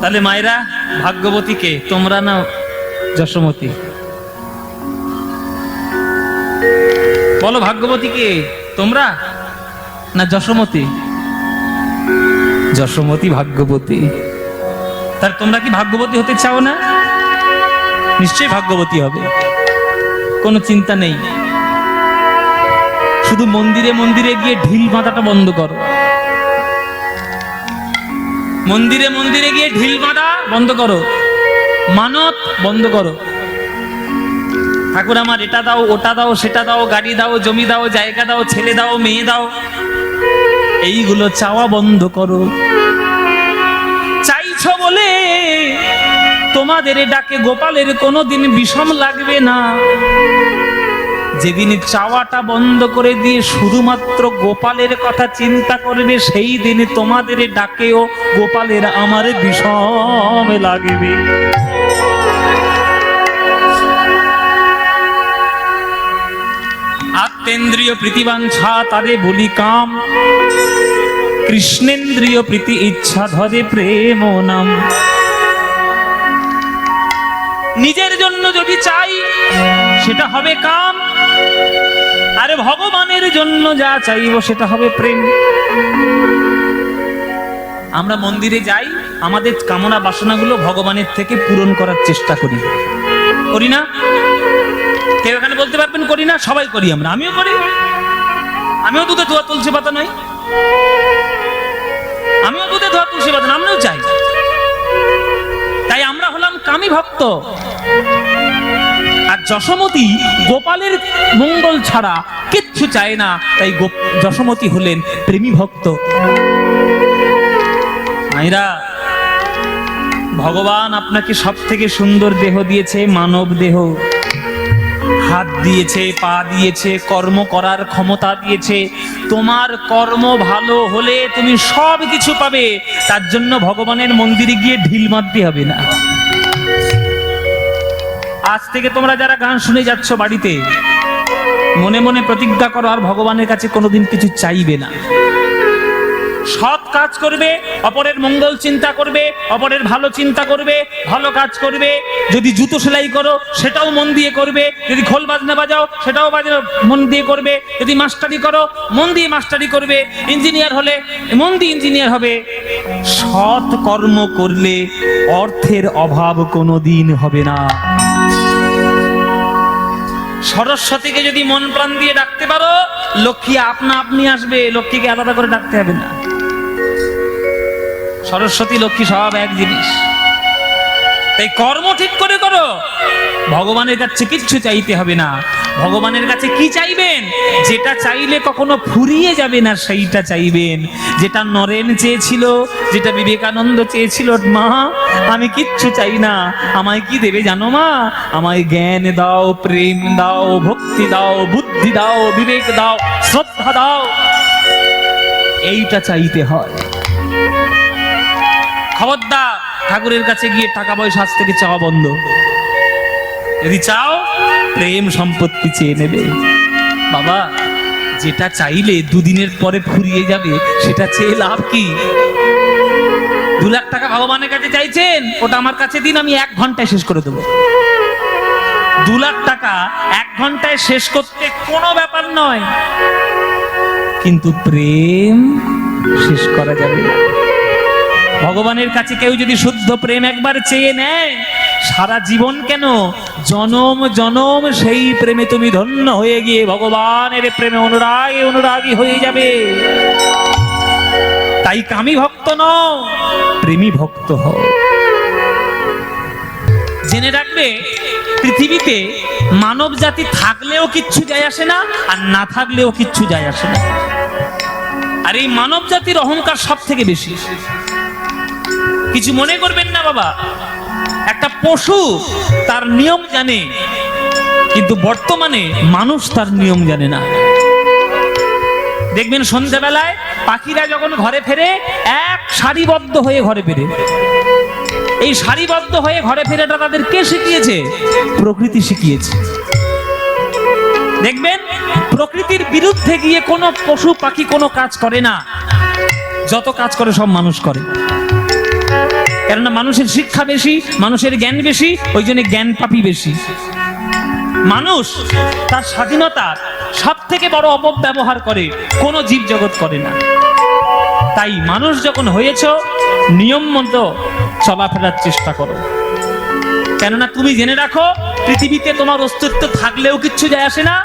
তাহলে মায়েরা ভাগ্যবতী কে, তোমরা না যশোমতী? বলো ভাগ্যবতী কে, তোমরা না যশোমতী? যশোমতী ভাগ্যবতী। তার তোমরা কি ভাগ্যবতী হতে চাও না? নিশ্চয়ই ভাগ্যবতী হবে, কোনো চিন্তা নেই। শুধু মন্দিরে মন্দিরে গিয়ে ঢিল বাঁধাটা বন্ধ করো। মন্দিরে মন্দিরে গিয়ে ঢিল বাঁধা বন্ধ করো, মানত বন্ধ করো। ঠাকুর আমার এটা দাও, ওটা দাও, সেটা দাও, গাড়ি দাও, জমি দাও, জায়গা দাও, ছেলে দাও, মেয়ে দাও, এইগুলো চাওয়া বন্ধ করো। চাইছো বলে তোমাদের ডাকে গোপালের কোনোদিন বিষম লাগবে না। যেদিন চাওয়াটা বন্ধ করে দিয়ে শুধুমাত্র গোপালের কথা চিন্তা করবে, সেই দিন তোমাদের ডাকেও গোপালের আমার বিষম লাগবে। আত্মেন্দ্রিয় প্রীতিবাঞ্ছা তারে বলি কাম, কৃষ্ণেন্দ্রিয় প্রীতি ইচ্ছা ধরে প্রেম নাম। নিজের জন্য যদি চাই সেটা হবে কাম, আর ভগবানের জন্য যা চাইব সেটা হবে প্রেম। আমরা মন্দিরে যাই, আমাদের কামনা বাসনাগুলো ভগবানের থেকে পূরণ করার চেষ্টা করি, করি না? কেউ এখানে বলতে পারবেন করি না? সবাই করি আমরা, আমিও করি। আমিও দুধে ধোয়া তুলসী পাতা নই, আমিও দুধে ধোয়া তুলসী পাতা, আমিও চাই। তাই আমরা হলাম কামী ভক্ত। আর যশোমতী গোপালের মঙ্গল ছাড়া কিচ্ছু চায় না, তাই যশোমতী হলেন প্রেমী ভক্ত। মায়েরা, ভগবান আপনাকে সব থেকে সুন্দর দেহ দিয়েছে, মানব দেহ। হাত দিয়েছে, পা দিয়েছে, কর্ম করার ক্ষমতা দিয়েছে। তোমার কর্ম ভালো হলে তুমি সব কিছু পাবে। তার জন্য ভগবানের মন্দিরে গিয়ে ঢিল মারতে হবে না। আজ থেকে তোমরা যারা গান শুনে যাচ্ছ বাড়িতে, মনে মনে প্রতিজ্ঞা করো আর ভগবানের কাছে কোনোদিন কিছু চাইবে না। সৎ কাজ করবে, অপরের মঙ্গল চিন্তা করবে, অপরের ভালো চিন্তা করবে, ভালো কাজ করবে। যদি জুতো সেলাই করো সেটাও মন দিয়ে করবে, যদি খোল বাজনা বাজাও সেটাও মন দিয়ে করবে, যদি মাস্টারি করো মন দিয়ে মাস্টারি করবে, ইঞ্জিনিয়ার হলে মন দিয়ে ইঞ্জিনিয়ার হবে। সৎ কর্ম করলে অর্থের অভাব কোনোদিন হবে না। সরস্বতীকে যদি মন প্রাণ দিয়ে ডাকতে পারো, লক্ষ্মী আপনা আপনি আসবে, লক্ষ্মীকে আলাদা করে ডাকতে হবে না। সরস্বতী লক্ষ্মী সব এক জিনিস। তাই কর্ম ঠিক করে করো, ভগবানের কাছে কিচ্ছু চাইতে হবে না। ভগবানের কাছে কি চাইবেন? যেটা চাইলে কখনো ফুরিয়ে যাবে না সেইটা চাইবেন। যেটা নরেন চেয়েছিল, যেটা বিবেকানন্দ চেয়েছিল, মা আমি কিচ্ছু চাই না, আমায় কি দেবে জানো মা? আমায় জ্ঞান দাও, প্রেম দাও, ভক্তি দাও, বুদ্ধি দাও, বিবেক দাও, শ্রদ্ধা দাও। এইটা চাইতে হয়। খবরদার ঠাকুরের কাছে গিয়ে টাকা পয়সা আজ থেকে চাওয়া বন্ধ। যদি চাও প্রেম সম্পত্তি চেয়ে নেবে। বাবা, যেটা চাইলে দুদিনের পরে ফুরিয়ে যাবে সেটা চেয়ে লাভ কি? 2 লাখ টাকা ভগবানের কাছে চাইছেন, ওটা আমার কাছে দিন, আমি 1 ঘন্টায় শেষ করে দেবো। 2 লাখ টাকা 1 ঘন্টায় শেষ করতে কোনো ব্যাপার নয়, কিন্তু প্রেম শেষ করা যাবে না। ভগবানের কাছে কেউ যদি শুদ্ধ প্রেম একবার চেয়ে নেয়, সারা জীবন কেন জনম জনম সেই প্রেমে তুমি ধন্য হয়ে গিয়ে ভগবানের প্রেমে অনুরাগী অনুরাগী হয়ে যাবে। তাই কামী ভক্ত নও, প্রেমী ভক্ত হও। জেনে রাখবে, পৃথিবীতে মানব জাতি থাকলেও কিচ্ছু যায় আসে না, আর না থাকলেও কিচ্ছু যায় আসে না। আর এই মানব জাতির অহংকার সব থেকে বেশি। কিছু মনে করবেন না বাবা, একটা পশু তার নিয়ম জানে, কিন্তু বর্তমানে মানুষ তার নিয়ম জানে না। দেখবেন সন্ধ্যাবেলায় পাখিরা যখন ঘরে ফেরে, এক সারিবদ্ধ হয়ে ঘরে ফেরে। এই সারিবদ্ধ হয়ে ঘরে ফেরাটা তাদের কে শিখিয়েছে? প্রকৃতি শিখিয়েছে। দেখবেন প্রকৃতির বিরুদ্ধে গিয়ে কোনো পশু পাখি কোনো কাজ করে না, যত কাজ করে সব মানুষ করে। কেননা মানুষের শিক্ষা বেশি, মানুষের জ্ঞান বেশি, ওই জন্য জ্ঞান পাপী বেশি। মানুষ তার স্বাধীনতার সব থেকে বড় অপব্যবহার করে, কোনো জীব জগৎ করে না। তাই মানুষ যখন হয়েছ, নিয়ম মতো চলাফেরার চেষ্টা করো। কেননা তুমি জেনে রাখো, পৃথিবীতে তোমার অস্তিত্ব থাকলেও কিচ্ছু যায় আসে না,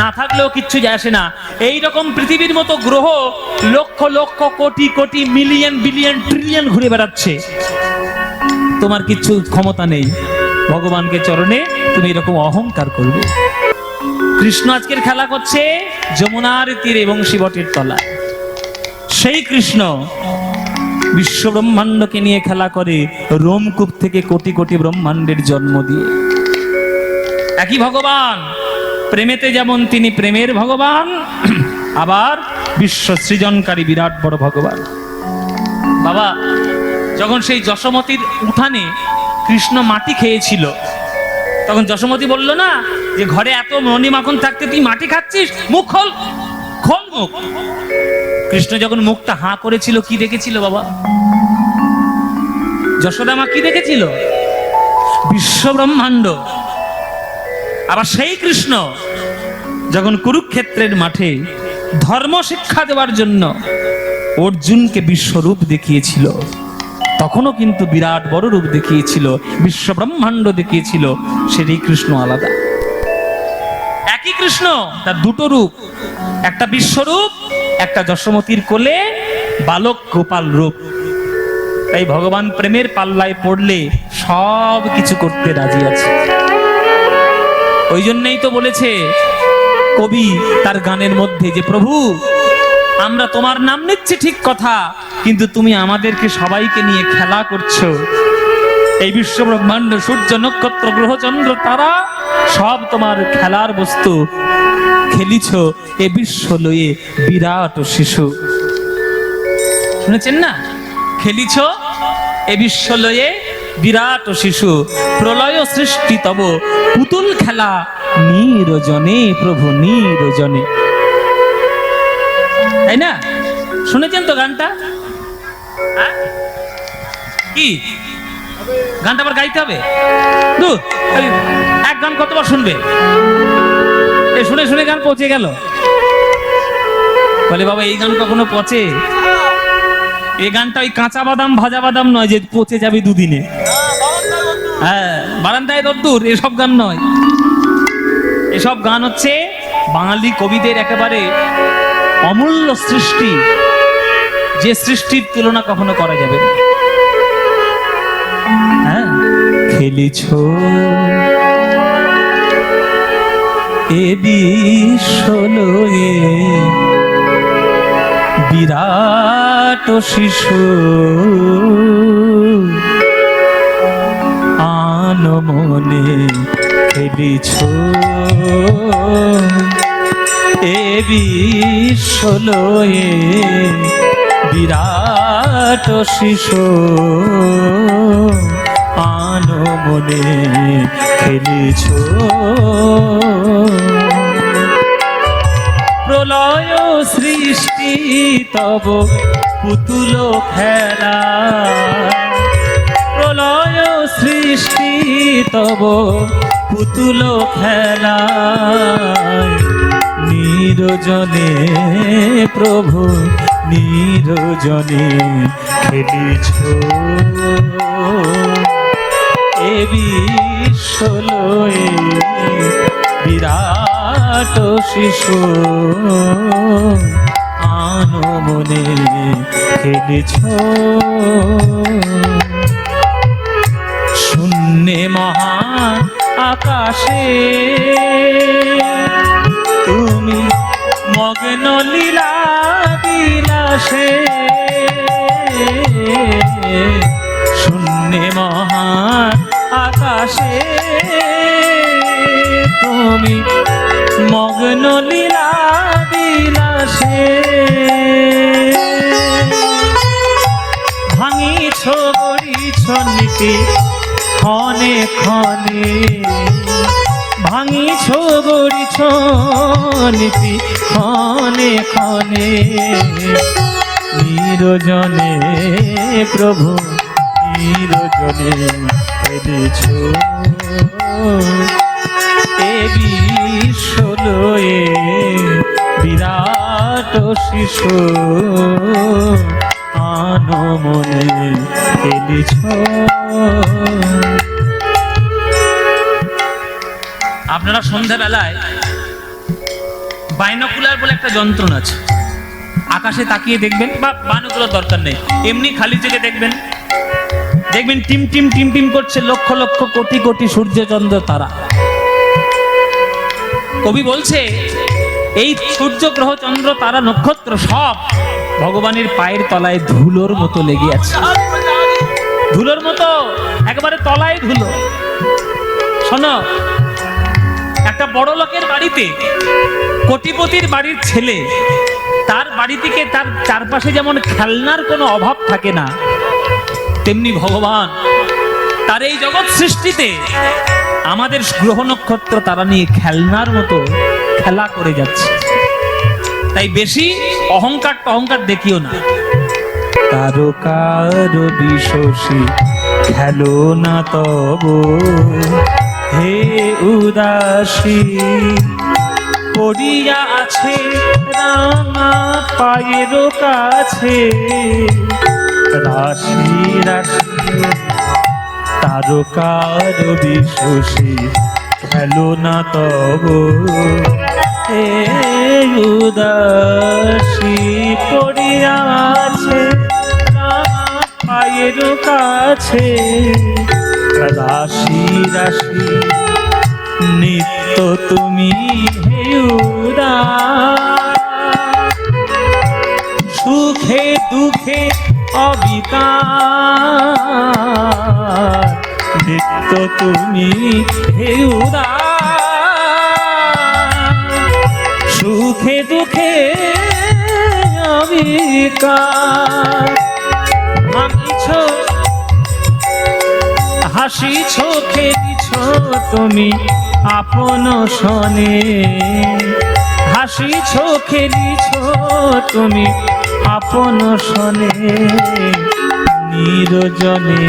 না থাকলেও কিচ্ছু যায় আসে না। এইরকম পৃথিবীর মতো গ্রহ lakh lakh crore crore million billion trillion ঘুরে বেড়াচ্ছে, তোমার কিচ্ছু ক্ষমতা নেই। ভগবানকে চরণে তুমি এরকম অহংকার করবে। কৃষ্ণ আজকের খেলা করছে যমুনার তীরে এবং শিবটের তলায়। সেই কৃষ্ণ বিশ্ব ব্রহ্মাণ্ডকে নিয়ে খেলা করে, রোমকূপ থেকে কোটি কোটি ব্রহ্মাণ্ডের জন্ম দিয়ে। একই ভগবান, প্রেমেতে যেমন তিনি প্রেমের ভগবান, আবার বিশ্ব সৃজনকারী বিরাট বড় ভগবান। বাবা, যখন সেই যশোমতীর উঠানে কৃষ্ণ মাটি খেয়েছিল, তখন যশোমতী বলল না যে ঘরে এত মণি মাখন থাকতে তুই মাটি খাচ্ছিস, মুখ খোল, খোল মুখ। কৃষ্ণ যখন মুখটা হাঁ করেছিল, কি দেখেছিল বাবা? যশোদা মা কি দেখেছিল? বিশ্ব ব্রহ্মাণ্ড। আবার সেই কৃষ্ণ যখন কুরুক্ষেত্রের মাঠে ধর্ম শিক্ষা দেওয়ার জন্য অর্জুনকে বিশ্বরূপ দেখিয়েছিল, তখনও কিন্তু বিরাট বড় রূপ দেখিয়েছিল, বিশ্ব ব্রহ্মাণ্ড দেখিয়েছিল। সেই কৃষ্ণ আলাদা। একই কৃষ্ণ, তার দুটো রূপ, একটা বিশ্বরূপ, একটা যশোমতীর কোলে বালক গোপাল রূপ। তাই ভগবান প্রেমের পাল্লায় পড়লে সব কিছু করতে রাজি আছে। ওই জন্যই তো বলেছে কবি তার গানের মধ্যে যে প্রভু, আমরা তোমার নাম নিচ্ছি ঠিক কথা, কিন্তু তুমি আমাদেরকে সবাইকে নিয়ে খেলা করছো। এই বিশ্ব ব্রহ্মাণ্ড, সূর্য, নক্ষত্র, গ্রহ, চন্দ্র, তারা সব তোমার খেলার বস্তু। খেলিছ এ বিশ্ব লয়ে বিরাট শিশু। শুনেছেন না? খেলিছ এ বিশ্ব লয়ে বিরাট শিশু, প্রলয় সৃষ্টি তব পুতুল খেলা নিরজনে, প্রভু নিরজনে। তাই না? শুনেছেন তো গানটা? কি গানটা আবার গাইতে হবে? এক গান কতবার শুনবে? শুনে শুনে গান পচে গেল। বলে বাবা, এই গান কখনো পচে? এই গানটা ওই কাঁচা বাদাম ভাজা বাদাম নয় যে পচে যাবে দুদিনে। হ্যাঁ, বারান্দায় রোদ্দুর, এসব গান নয়। এসব গান হচ্ছে বাঙালি কবিদের একেবারে অমূল্য সৃষ্টি, যে সৃষ্টির তুলনা কখনো করা যাবে না। হ্যাঁ, খেলিছ এ বিশ্ব লয়ে বিরাট শিশু, আনমনে খেলিছ এ বিশ্ব লয়ে বিরাট শিশু, আনমনে খেলিছ। প্রলয় সৃষ্টি তব পুতুল খেলা, প্রলয় সৃষ্টি তব পুতুল খেলা, নিরজনে প্রভু নিরজনে খেলিছ এ বিশ্ব লয়ে বিরাট শিশু, আনমনে খেলিছ। শূন্যে মহা আকাশে তুমি মগ্ন লীলা বিলাসে, শূন্যে মহা আকাশে তুমি মগ্ন লীলা বিলাসে, ভাঙিছ গড়িছ নীতি ক্ষণে ক্ষণে, ভাঙিছ গড়িছ নীতি ক্ষণে ক্ষণে, নিরজনে প্রভু নিরজনে খেলেছ এ বিশ্ব লয়ে বিরাট শিশু আনমনে খেলেছ। আপনারা সন্ধ্যাবেলায় বাইনোকুলার বলে একটা যন্ত্রণ আছে, আকাশে তাকিয়ে দেখবেন, বা বাইনোকুলার দরকার নেই, এমনি খালি চোখে দেখবেন, দেখবেন টিম টিম টিম টিম করছে লক্ষ লক্ষ কোটি কোটি সূর্য চন্দ্র তারা। কবি বলছে এই সূর্য গ্রহ চন্দ্র তারা নক্ষত্র সব ভগবানের পায়ের তলায় ধুলোর মতো লেগে আছে, ধুলোর মতো একেবারে তলায় ধুলো। শোনো, একটা বড় লোকের বাড়িতে কোটিপতির বাড়ির ছেলে, তার বাড়ি থেকে তার চারপাশে যেমন খেলনার কোনো অভাব থাকে না, তেমনি ভগবান তার এই জগৎ সৃষ্টিতে আমাদের গ্রহ নক্ষত্র তারা নিয়ে খেলনার মতো খেলা করে যাচ্ছে। তাই বেশি অহংকার দেখিও না। তারকার বিশ্বসী খেলো না তব হে উদাসী, পড়িয়া আছে রাঙা পায়ের কাছে রাশি রাশি। তারকার বিশ্বসী খেলো না তব হে উদাসী, পড়িয়া আছে রাঙা পায়ের কাছে রাশি রাশি। নিত্য তুমি হে উদাস, সুখে দুঃখে অবিকার, নিত্য তুমি হে উদাস, সুখে দুঃখে অবিকার। হাসিছ হাসিছ খেলিছ তুমি আপন সনে, হাসিছ খেলিছ তুমি আপন সনে, নিরজনে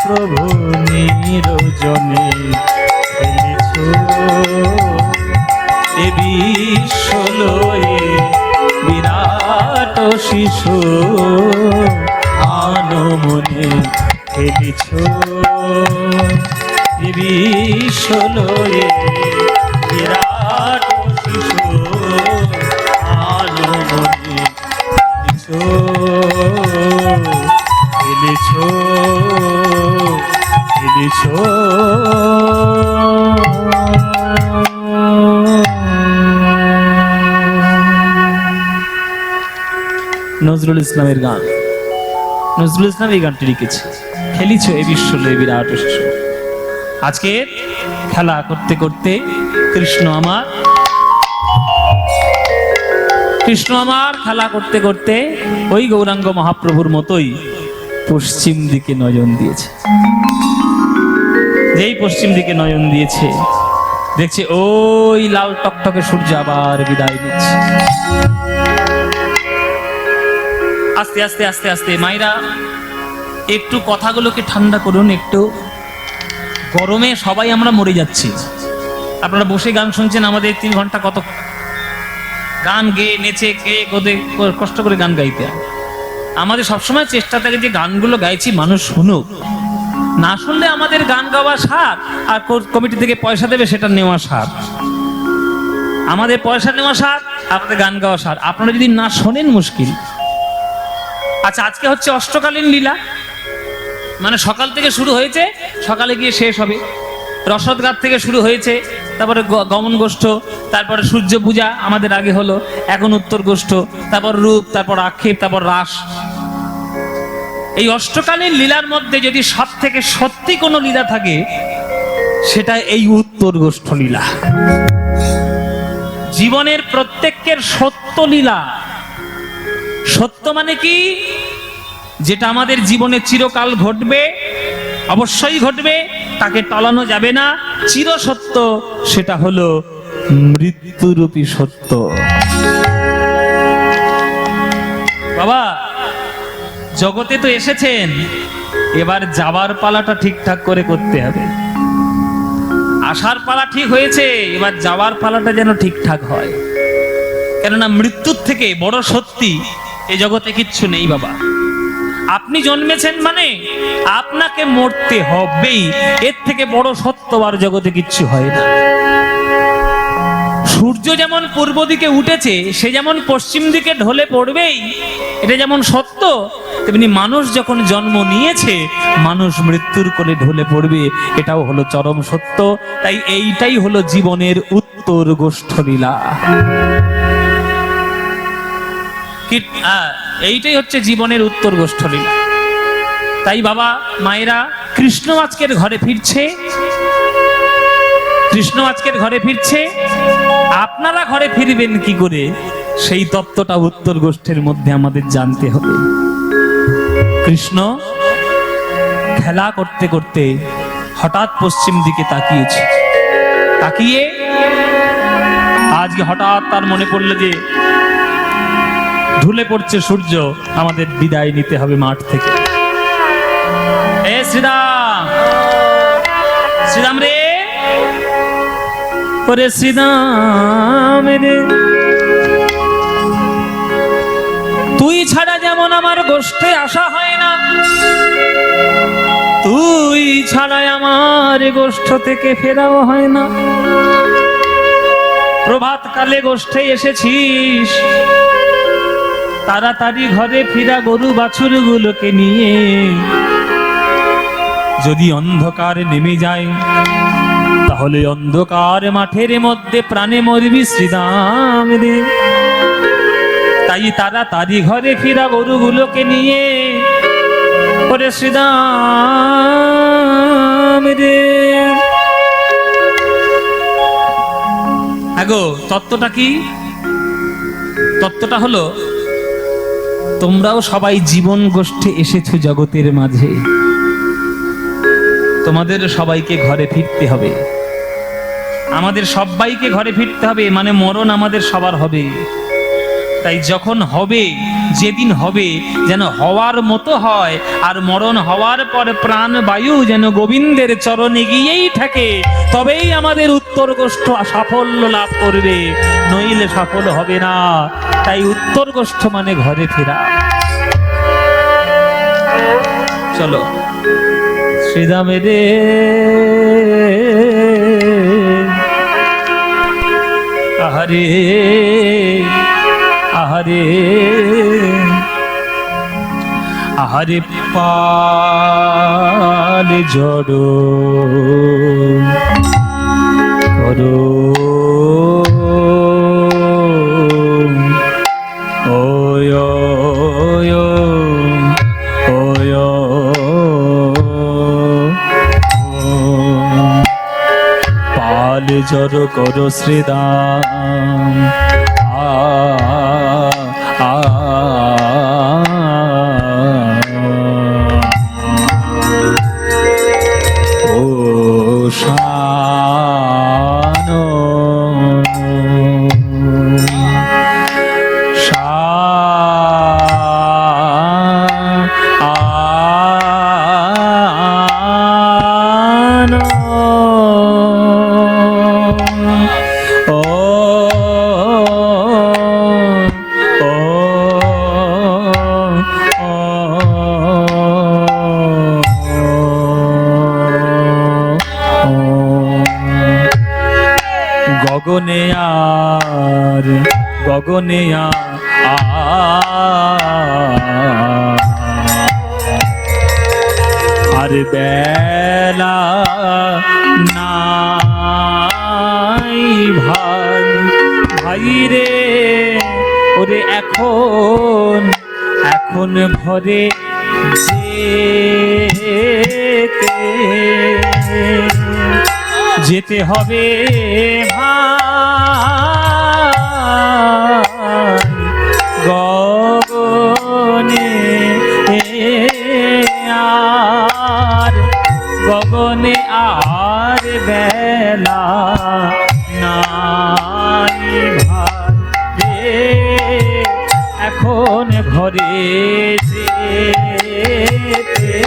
প্রভু নিরজনে খেলেছ এ বিশ্ব লয়ে বিরাট শিশু আনমনে খেলেছ এ বিশ্ব লয়ে বিরাট শিশু আনমনে খেলেছ খেলেছ। নজরুল ইসলামের গান, নজরুল ইসলাম এই গানটি লিখেছে, খেলিছ এ বিশ্ব লয়ে বিরাট শিশু। আজকে খেলা করতে করতে কৃষ্ণ আমার খেলা করতে করতে ওই গৌরাঙ্গ মহাপ্রভুর মতোই পশ্চিম দিকে নয়ন দিয়েছে। যেই পশ্চিম দিকে নয়ন দিয়েছে, দেখছে ওই লাল টকটকে সূর্য আবার বিদায় নিচ্ছে। আস্তে আস্তে আস্তে আস্তে মায়েরা একটু কথাগুলোকে ঠান্ডা করুন, একটু গরমে সবাই আমরা মরে যাচ্ছি। আপনারা বসে গান শুনছেন, আমাদের 3 ঘন্টা কত গান গেয়ে নেচে গেয়ে কষ্ট করে গান গাইতে। আমাদের সবসময় চেষ্টা থাকে যে গানগুলো গাইছি মানুষ শুনুক, না শুনলে আমাদের গান গাওয়া সার, আর কমিটি থেকে পয়সা দেবে সেটা নেওয়া সার। আমাদের পয়সা নেওয়া সার, আপনাদের গান গাওয়া সার। আপনারা যদি না শোনেন মুশকিল। আচ্ছা, আজকে হচ্ছে অষ্টকালীন লীলা, মানে সকাল থেকে শুরু হয়েছে, সকালে গিয়ে শেষ হবে। রসদঘাট থেকে শুরু হয়েছে, তারপরে গমন গোষ্ঠ, তারপরে সূর্য পূজা আমাদের আগে হলো, এখন উত্তর গোষ্ঠ, তারপর রূপ, তারপর আক্ষেপ, তারপর রাস। এই অষ্টকালীন লীলার মধ্যে যদি সব থেকে সত্যি কোনো লীলা থাকে, সেটা এই উত্তর গোষ্ঠ লীলা। জীবনের প্রত্যেকের সত্য লীলা। সত্য মানে কি? যেটা আমাদের জীবনে চিরকাল ঘটবে, অবশ্যই ঘটবে, তাকে টলানো যাবে না, চির সত্য, সেটা হলো মৃত্যুরূপী সত্য। বাবা, জগতে তো এসেছেন, এবার যাবার পালাটা ঠিকঠাক করে করতে হবে। আসার পালা ঠিক হয়েছে, এবার যাওয়ার পালাটা যেন ঠিকঠাক হয়। কেননা মৃত্যুর থেকে বড় সত্যি এই জগতে কিচ্ছু নেই বাবা। আপনি জন্মেছেন মানে আপনাকে মরতে হবেই, এর থেকে বড় সত্য আর জগতে কিচ্ছু হয় না। সূর্য যেমন পূর্ব দিকে উঠেছে, সে যেমন পশ্চিম দিকে ঢলে পড়বেই, এটা যেমন সত্য, তেমনি মানুষ যখন জন্ম নিয়েছে মানুষ মৃত্যুর কোলে ঢলে পড়বে, এটাও হলো চরম সত্য। তাই এইটাই হলো জীবনের উত্তর গোষ্ঠলীলা। এইটাই হচ্ছে জীবনের উত্তর গোষ্ঠলীলা। তাই বাবা মায়েরা, কৃষ্ণ আজকের ঘরে ফিরছে, কৃষ্ণ আজকের ঘরে ফিরছে, আপনারা ঘরে ফিরবেন কি করে সেই তত্ত্বটা উত্তর গোষ্ঠীর মধ্যে আমাদের জানতে হবে। কৃষ্ণ খেলা করতে করতে হঠাৎ পশ্চিম দিকে তাকিয়েছে, তাকিয়ে আজকে হঠাৎ তার মনে পড়লো যে ঢুলে পড়ছে সূর্য, আমাদের বিদায় নিতে হবে মাঠ থেকে। এ শ্রীরাম, শ্রীরাম রে, ওরে শ্রীরাম রে, তুই ছাড়া যেমন আমার গোষ্ঠে আসা হয় না, তুই ছাড়া আমার গোষ্ঠ থেকে ফেরাও হয় না। প্রভাত কালে গোষ্ঠে এসেছিস, তাড়াতাড়ি ঘরে ফিরা গরু বাছুর গুলোকে নিয়ে। যদি অন্ধকার নেমে যায় তাহলে অন্ধকার মাঠের মধ্যে প্রাণে মরবি শ্রীরাম রে। তাই তাড়াতাড়ি ঘরে ফিরা গরুগুলোকে নিয়ে, ওরে শ্রীরাম রে। আগো তত্ত্বটা কি? তত্ত্বটা হলো, তোমরাও সবাই জীবন গোষ্ঠে এসেছো জগতের মাঝে, তোমাদের সবাইকে ঘরে ফিরতে হবে, আমাদের সবাইকে ঘরে ফিরতে হবে, মানে মরণ আমাদের সবার হবে। তাই যখন হবে, যেদিন হবে, যেন হওয়ার মতো হয়, আর মরণ হওয়ার পর প্রাণ বায়ু যেন গোবিন্দের চরণে গিয়েই থাকে, তবেই আমাদের উত্তর গোষ্ঠ সাফল্য লাভ করবে, নইলে সফল হবে না। তাই উত্তর গোষ্ঠ মানে ঘরে ফেরা। চলো শ্রীরামে রে, আহারে আহারে আহারে, পাল জড়ো করো, ওয় ওয় ওয়, পাল জড়ো করো শ্রীরাম, গগনে আর গগনে আর বেলা নাই ভাই, ভাই রে, ওরে এখন এখন ঘরে যেতে হবে ভাই, গগনে আর গগনে আর বেলা নাই ভাই রে, এখন ঘরে যেতে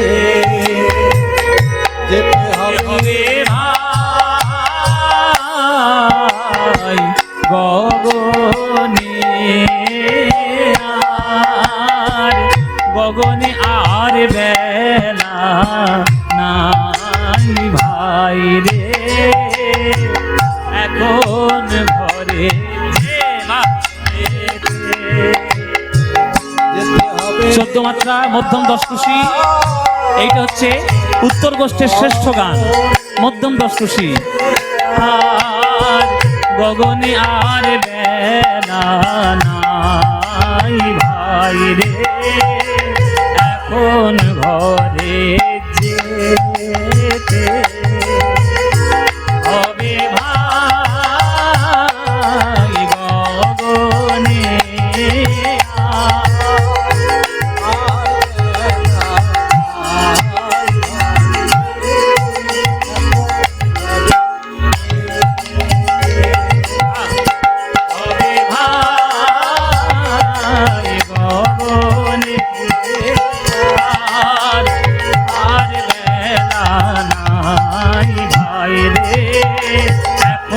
ভাই রে এখন ঘরে চোদ্দ মাত্রা মধ্যম দশকুশি। এইটা হচ্ছে উত্তর গোষ্ঠীর শ্রেষ্ঠ গান, মধ্যম দশকুশি। আর গগনে আর বেলা নাই ভাই রে এখন ঘরে যেতে হবে ভাই গগনে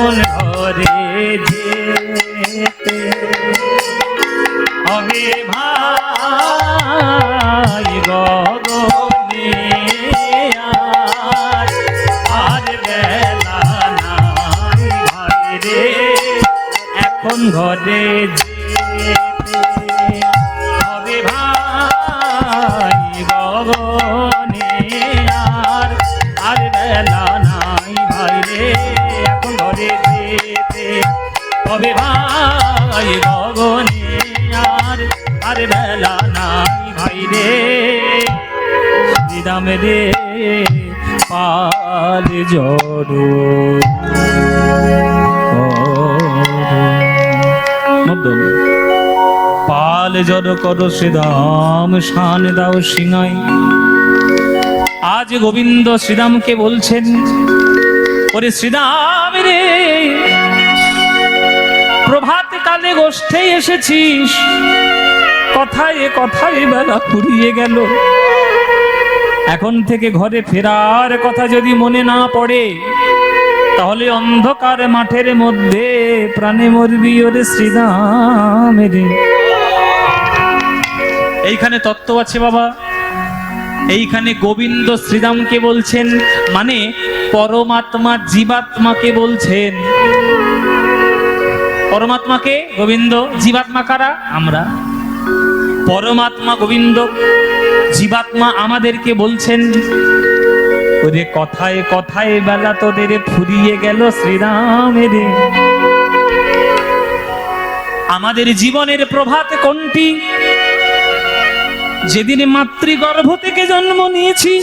এখন ঘরে যেতে হবে ভাই গগনে আর বেলা নাই ভাই রে এখন ঘরে যেতে হবে ভাই গগনে আর বেলা নাই ভাই রে এখন ঘরে যেতে হবে ভাই গগনে আর বেলা নাই ভাই রে শ্রীরাম রে পাল জড়ো মধ্যম পাল জড়ো করো শ্রীরাম শান দাও সিংহাই। আজ গোবিন্দ শ্রীরামকে বলছেন, ওরে শ্রীরাম রে প্রভাত কালে গোষ্ঠে এসেছিস, কথায় কথায় বেলা ফুরিয়ে গেল, এখন থেকে ঘরে ফেরার কথা যদি মনে না পড়ে তাহলে অন্ধকার মাঠের মধ্যে প্রাণে মরবি ওরে শ্রীরাম রে। এইখানে তত্ত্ব আছে বাবা। এইখানে গোবিন্দ শ্রীরামকে বলছেন, মানে পরমাত্মা জীবাত্মাকে বলছেন। পরমাত্মাকে গোবিন্দ, জীবাত্মা কারা? আমরা। পরমাত্মা গোবিন্দ, জীবাত্মা আমাদেরকে বলছেন, ওরে কথায় কথায় বেলা তোদের ফুরিয়ে গেল শ্রীরামের। আমাদের জীবনের প্রভাত কোনটি? যেদিন মাতৃগর্ভ থেকে জন্ম নিয়েছি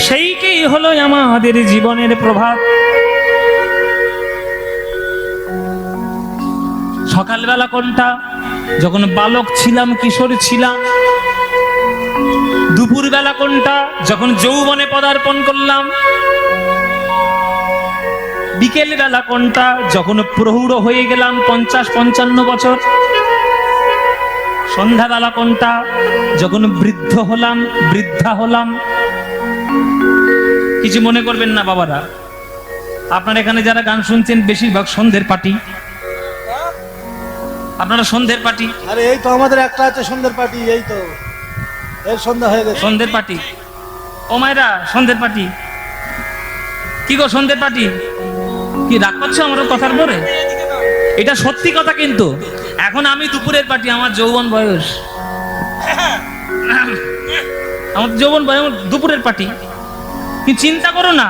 সেইটাই হলো আমাদের জীবনের প্রভাত। সকালবেলা কোনটা? যখন বালক ছিলাম, কিশোর ছিলাম। দুপুরবেলা কোনটা? যখন যৌবনে পদার্পণ করলাম। বিকেল বেলা কোনটা? যখন প্রৌঢ় হয়ে গেলাম, 50-55 বছর। সন্ধ্যাবেলা কোনটা? যখন বৃদ্ধ হলাম, বৃদ্ধা হলাম। কিছু মনে করবেন না বাবারা, আপনারা এখানে যারা গান শুনছেন বেশিরভাগ সন্ধ্যের পার্টি। আপনারা সন্ধ্যের পার্টি। আরে এই তো আমাদের একটা আছে সন্ধ্যের পার্টি, এই তো এর সন্ধ্যা হয়ে গেছে। সন্ধ্যের পার্টি, ও মায়েরা সন্ধ্যের পার্টি। কি গো সন্ধ্যের পার্টি? কি রাগ করছো আমার কথার পরে? এটা সত্যি কথা কিন্তু। এখন আমি দুপুরের পার্টি, আমার যৌবন বয়স, আমার যৌবন বয়স, আমার দুপুরের পার্টি। কি চিন্তা করো না,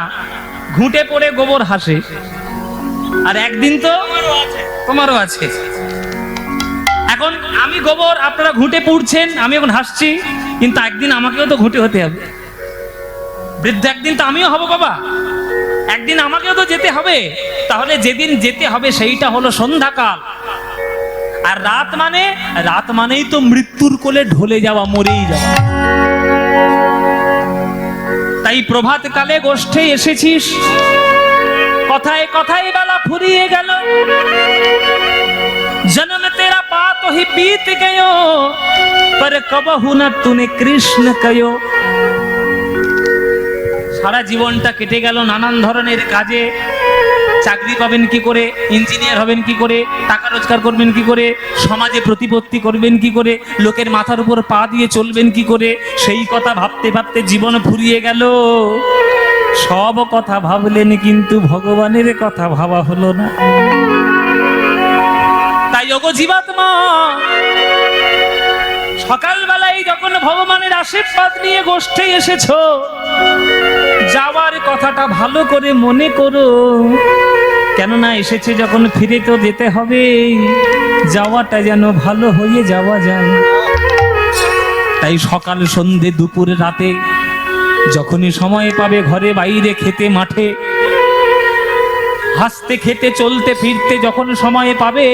ঘুঁটে পড়ে গোবর হাসে, আর একদিন তো তোমারও আছে। এখন আমি গোবর, আপনারা ঘুঁটে পুড়ছেন, আমি এখন হাসছি, কিন্তু একদিন আমাকেও তো ঘুঁটে হতে হবে। বৃদ্ধ একদিন তো আমিও হব বাবা, একদিন আমাকেও তো যেতে হবে। তাহলে যেদিন যেতে হবে সেইটা হলো সন্ধ্যাকাল। আর রাত মানে, রাত মানেই তো মৃত্যুর কোলে ঢলে যাওয়া, মরেই যাওয়া। তাই প্রভাত কালে গোষ্ঠে এসেছিস, কথায় কথায় বেলা ফুরিয়ে গেল। जन्म तेरा पात ही बीत गयो, पर कबहु न तूने कृष्ण कयो। সারা জীবনটা কেটে গেল নানান ধরনের কাজে। চাকরি পাবেন কি করে, ইঞ্জিনিয়ার হবেন কি করে, টাকা রোজগার করবেন কি করে, সমাজে প্রতিপত্তি করবেন কি করে, লোকের মাথার উপর পা দিয়ে চলবেন কি করে, সেই কথা ভাবতে ভাবতে জীবন ফুরিয়ে গেল। সব কথা ভাবলেন কিন্তু ভগবানের কথা ভাবা হলো না। তাই ওগো জীবাত্মা, সকালবেলায় যখন ভগবানের আশীর্বাদ নিয়ে গোষ্ঠে এসেছো, যাওয়ার কথাটা ভালো করে মনে করো, কেননা এসেছে যখন ফিরে তো যেতে হবে, যাওয়াটা যেন ভালো হয়ে যাওয়া যায়। তাই সকাল সন্ধে দুপুর রাতে যখনই সময় পাবে, ঘরে বাইরে খেতে মাঠে, হাসতে খেতে চলতে ফিরতে যখন সময় পাবে,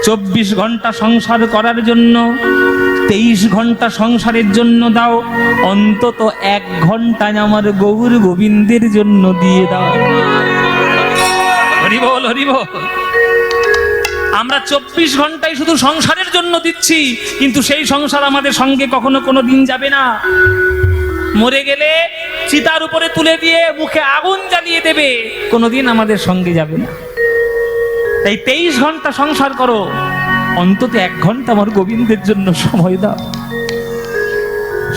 24 ঘন্টা সংসার করার জন্য 23 ঘন্টা সংসারের জন্য দাও, অন্তত 1 ঘন্টা আমার গৌর গোবিন্দের জন্য দিয়ে দাও। হরি বল, হরি বল। আমরা 24 ঘন্টাই শুধু সংসারের জন্য দিচ্ছি, কিন্তু সেই সংসার আমাদের সঙ্গে কখনো কোনো দিন যাবে না। মরে গেলে চিতার উপরে তুলে দিয়ে মুখে আগুন জ্বালিয়ে দেবে, কোনোদিন আমাদের সঙ্গে যাবে না। তাই 23 ঘন্টা সংসার করো, অন্তত 1 ঘন্টা আমার গোবিন্দের জন্য সময় দাও।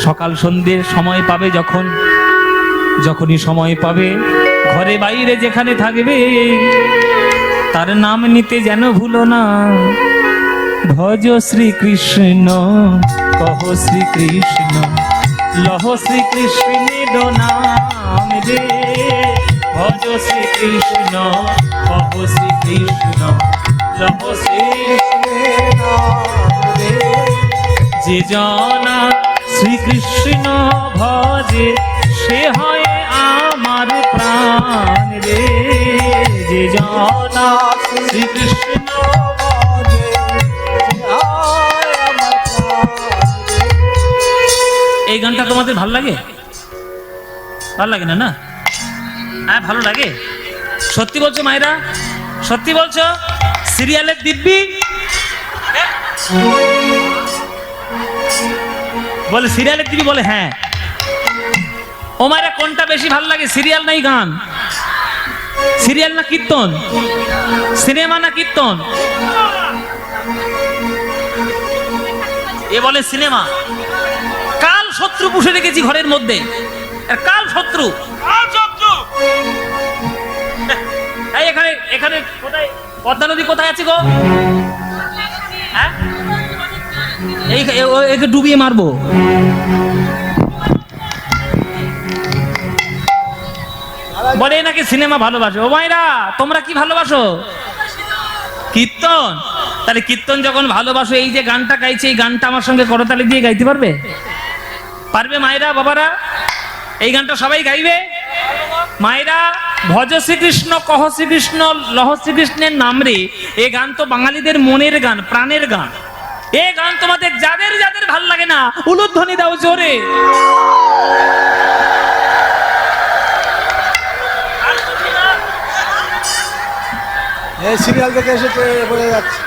সকাল সন্ধ্যে সময় পাবে, যখনই সময় পাবে, ঘরে বাইরে যেখানে থাকবে, তার নাম নিতে যেন ভুলো না। ভজ শ্রীকৃষ্ণ, কহ শ্রীকৃষ্ণ, লহ শ্রীকৃষ্ণের নাম রে। ভজ শ্রীকৃষ্ণ, কহ শ্রীকৃষ্ণ, লহ শ্রীকৃষ্ণের নাম রে। যে জনা শ্রীকৃষ্ণ ভজে, সে হয় আমার প্রাণ রে। যে জনা শ্রীকৃষ্ণ ভজে, সে হয় আমার প্রাণ রে। এই গানটা তোমাদের ভালো লাগে? ভালো লাগে না? না, হ্যাঁ ভালো লাগে। সত্যি বলছো মায়েরা? সত্যি বলছো? সিরিয়ালের দিব্যি বলে, সিরিয়ালের দিব্যি বলে হ্যাঁ। ও মায়েরা, কোনটা বেশি ভালো লাগে, সিরিয়াল নাই গান? সিরিয়াল না কীর্তন? সিনেমা না কীর্তন? এ বলে সিনেমা। কাল শত্রু পুষে রেখেছি ঘরের মধ্যে, কাল শত্রু। এখানে এখানে কোথায় পদ্মা নদী কোথায় আছে গো? হ্যাঁ, একে ডুবিয়ে মারবো। বলে নাকি সিনেমা ভালোবাসো। ও মায়েরা, তোমরা কি ভালোবাসো? কীর্তন। তাহলে কীর্তন যখন ভালোবাসো, এই যে গানটা গাইছে, এই গানটা আমার সঙ্গে করতালি দিয়ে গাইতে পারবে? পারবে মায়েরা, বাবারা? এই গানটা সবাই গাইবে? মায়েরা, ভজ শ্রীকৃষ্ণ, কহ শ্রীকৃষ্ণ, লহ শ্রীকৃষ্ণের নাম রে, এই গান তো বাঙালিদের মনের গান, প্রাণের গান। এই গান তোমাদের যাদের যাদের ভাল লাগে না, উলুধ্বনি দাও জোরে। এই সিরিয়াল দেখে এসে বলে যাচ্ছে,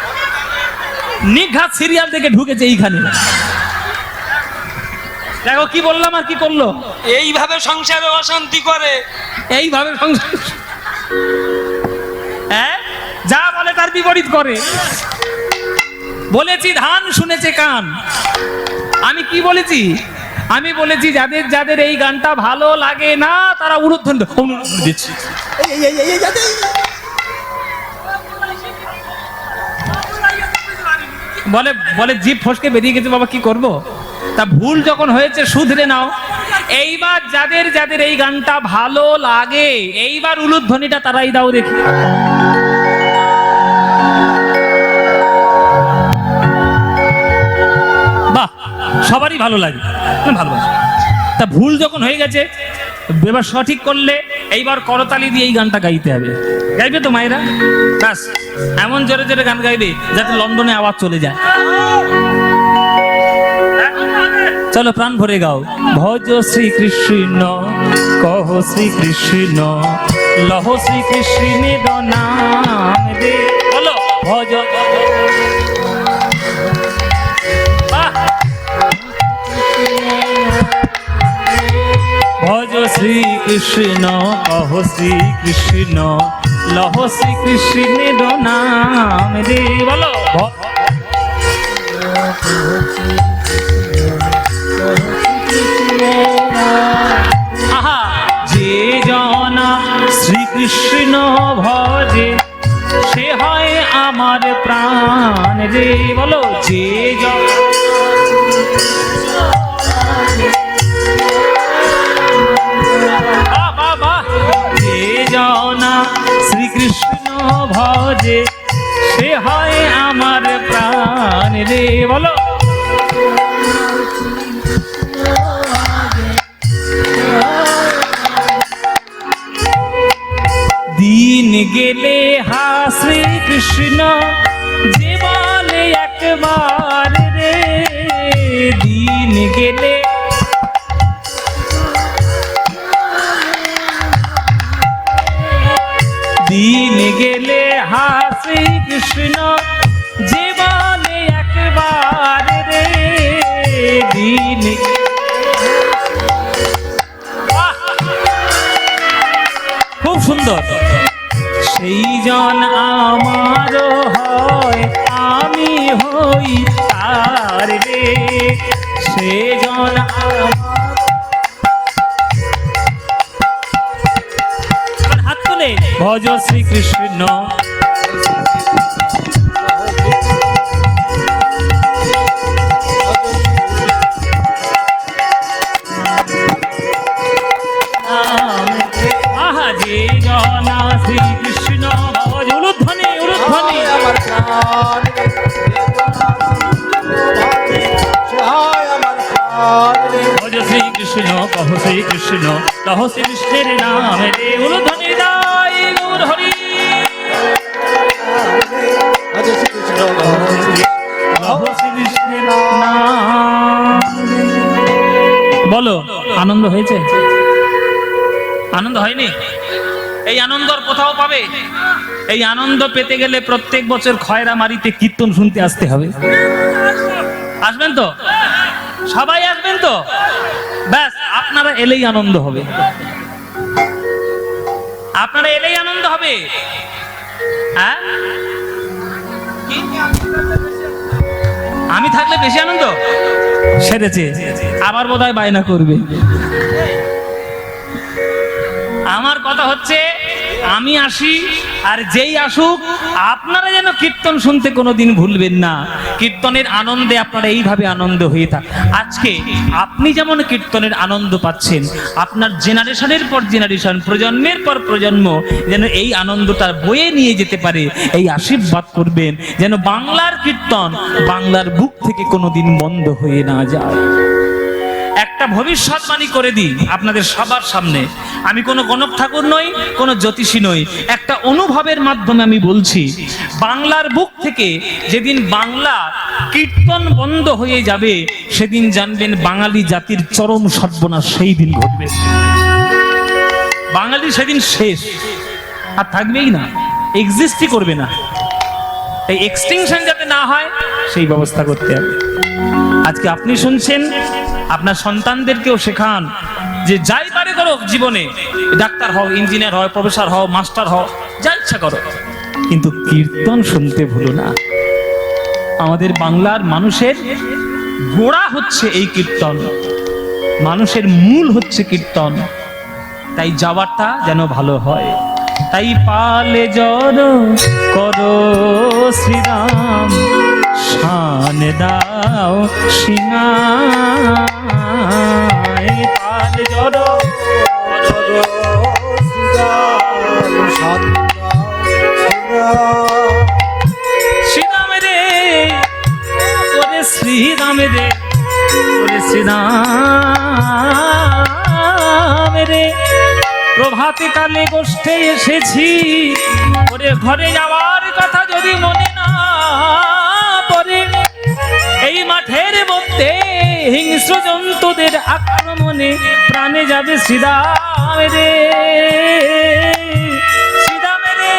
নিঘাত সিরিয়াল থেকে ঢুকেছে এইখানে। দেখো কি বললাম আর কি করলো। এইভাবে সংসারে অশান্তি করে, এইভাবে সংসার, হ্যাঁ, যা বলে তার বিপরীত করে। বলেছি ধান, শুনেছে কান। আমি কি বলেছি? আমি বলেছি যাদের যাদের এই গানটা ভালো লাগে না, তারা উলুধ্বনি দিচ্ছে। বলে বলে জিভ ফসকে বেরিয়ে গেছে, বাবা কি করব? তা ভুল যখন হয়েছে শুধরে নাও। এইবার যাদের যাদের এই গানটা ভালো লাগে, এইবার উলুধ্বনিটা তারাই দাও দেখি। বাহ, সবারই ভালো লাগে, ভালোবাসে। তা ভুল যখন হয়ে গেছে, এবার সঠিক করলে এইবার করতালি দিয়ে এই গানটা গাইতে হবে। গাইবে তো মায়েরা? ব্যাস, এমন জোরে জোরে গান গাইবে যাতে লন্ডনে আওয়াজ চলে যায়। চলো প্রাণ ভরে গাও। ভজ শ্রীকৃষ্ণ, কহ শ্রীকৃষ্ণ, লহ শ্রীকৃষ্ণের নাম রে। বলো ভজ। ভজ শ্রীকৃষ্ণ, কহ শ্রীকৃষ্ণ, লহ শ্রীকৃষ্ণের নাম রে। বলো আহা, রে বলো যে যে জনা শ্রীকৃষ্ণ ভজে সে হয় আমার প্রাণ রে বলো দিন গেলে হা শ্রীকৃষ্ণ জীবনে একবার রে দিন গেলে দিন গেলে হা শ্রীকৃষ্ণ জীবনে একবার রে দিন খুব সুন্দর সেই জন আমার হয় আমি হই তার রে সে জন হাত তুলে ভজ শ্রীকৃষ্ণ আহা যে জনা শ্রীকৃষ্ণ ভজ উলুধ্বনি উলুধ্বনি আমার প্রাণ সে হয় আমার প্রাণ রে ভজ শ্রীকৃষ্ণ কহ শ্রীকৃষ্ণ কহ শ্রীকৃষ্ণের নাম রে উলুধ্বনি দাই গৌর হরি আজ শ্রীকৃষ্ণ কহ শ্রীকৃষ্ণের নাম বলো আনন্দ হয়েছে আনন্দ হয়নি এই আনন্দ আর কোথাও পাবে এই আনন্দ পেতে গেলে প্রত্যেক বছর খয়রামারিতে কীর্তন শুনতে আসতে হবে আসবেন তো সবাই আসবেন তো ব্যাস আপনারা এলেই আনন্দ হবে আপনারা এলেই আনন্দ হবে হ্যাঁ কি? আমি থাকলে বেশি আনন্দ সেরেছে আবার বোধহয় বায়না করবে আমার কথা হচ্ছে আমি আসি আর যেই আসুক আপনারা যেন কীর্তন শুনতে কোনোদিন ভুলবেন না কীর্তনের আনন্দে আপনারা এইভাবে আনন্দ হয়ে থাক আজকে আপনি যেমন কীর্তনের আনন্দ পাচ্ছেন আপনার জেনারেশনের পর জেনারেশন প্রজন্মের পর প্রজন্ম যেন এই আনন্দটা বয়ে নিয়ে যেতে পারে এই আশীর্বাদ করবেন যেন বাংলার কীর্তন বাংলার বুক থেকে কোনোদিন বন্ধ হয়ে না যায় একটা ভবিষ্যৎবাণী করে দিই আপনাদের সবার সামনে আমি কোনো গণক ঠাকুর নই কোনো জ্যোতিষী নই একটা অনুভবের মাধ্যমে আমি বলছি বাংলার বুক থেকে যেদিন বাংলা কীর্তন বন্ধ হয়ে যাবে সেদিন জানবেন বাঙালি জাতির চরম সর্বনাশ সেই দিন ঘটবে বাঙালি সেদিন শেষ আর থাকবেই না এক্সিস্টই করবে না এই এক্সটিংশন যাতে না হয় সেই ব্যবস্থা করতে হবে আজকে আপনি শুনছেন আপনার সন্তানদেরকেও শেখান যে যাই পারে করো জীবনে ডাক্তার হও ইঞ্জিনিয়ার হও প্রফেসর হও মাস্টার হও যা ইচ্ছা করো কিন্তু কীর্তন শুনতে ভুলো না আমাদের বাংলার মানুষের গোড়া হচ্ছে এই কীর্তন মানুষের মূল হচ্ছে কীর্তন তাই যাওয়াটা যেন ভালো হয় তাই পালে জড় করো শ্রীরাম শান দাও সিংহায় পালে জড় শ্রীরাম রে ওরে শ্রীরাম রে ওরে শ্রীরাম রে প্রভাতে কালে গোষ্ঠে এসেছি ওরে ঘরে যাওয়ার কথা যদি মনে না পড়ে এই মাঠের মধ্যে হিংস্র জন্তুদের আক্রমণে প্রাণে যাবে শ্রীরাম রে শ্রীরাম রে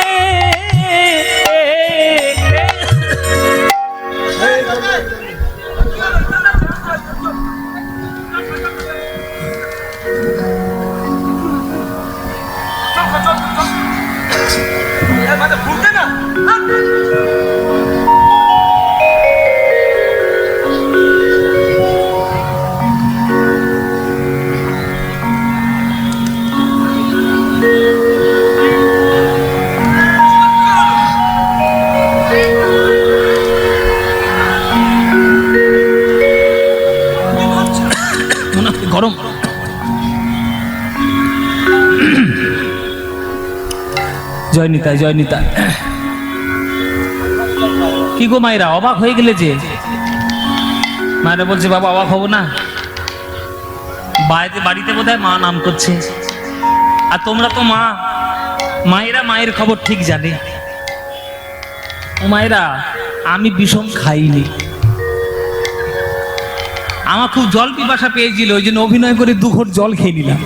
জয় নিতাই, জয় নিতাই। কি গো মায়েরা, অবাক হয়ে গেলে যে? মায়েরা বলছে বাবা অবাক হবো না, বাড়িতে বোধহয় মা নাম করছে, আর তোমরা তো মা, মায়েরা মায়ের খবর ঠিক জানে। ও মায়েরা, আমি বিষম খাইনি, আমার খুব জল পিপাসা পেয়েছিল, ওই জন্য অভিনয় করে 2 ঘট জল খেয়ে নিলাম।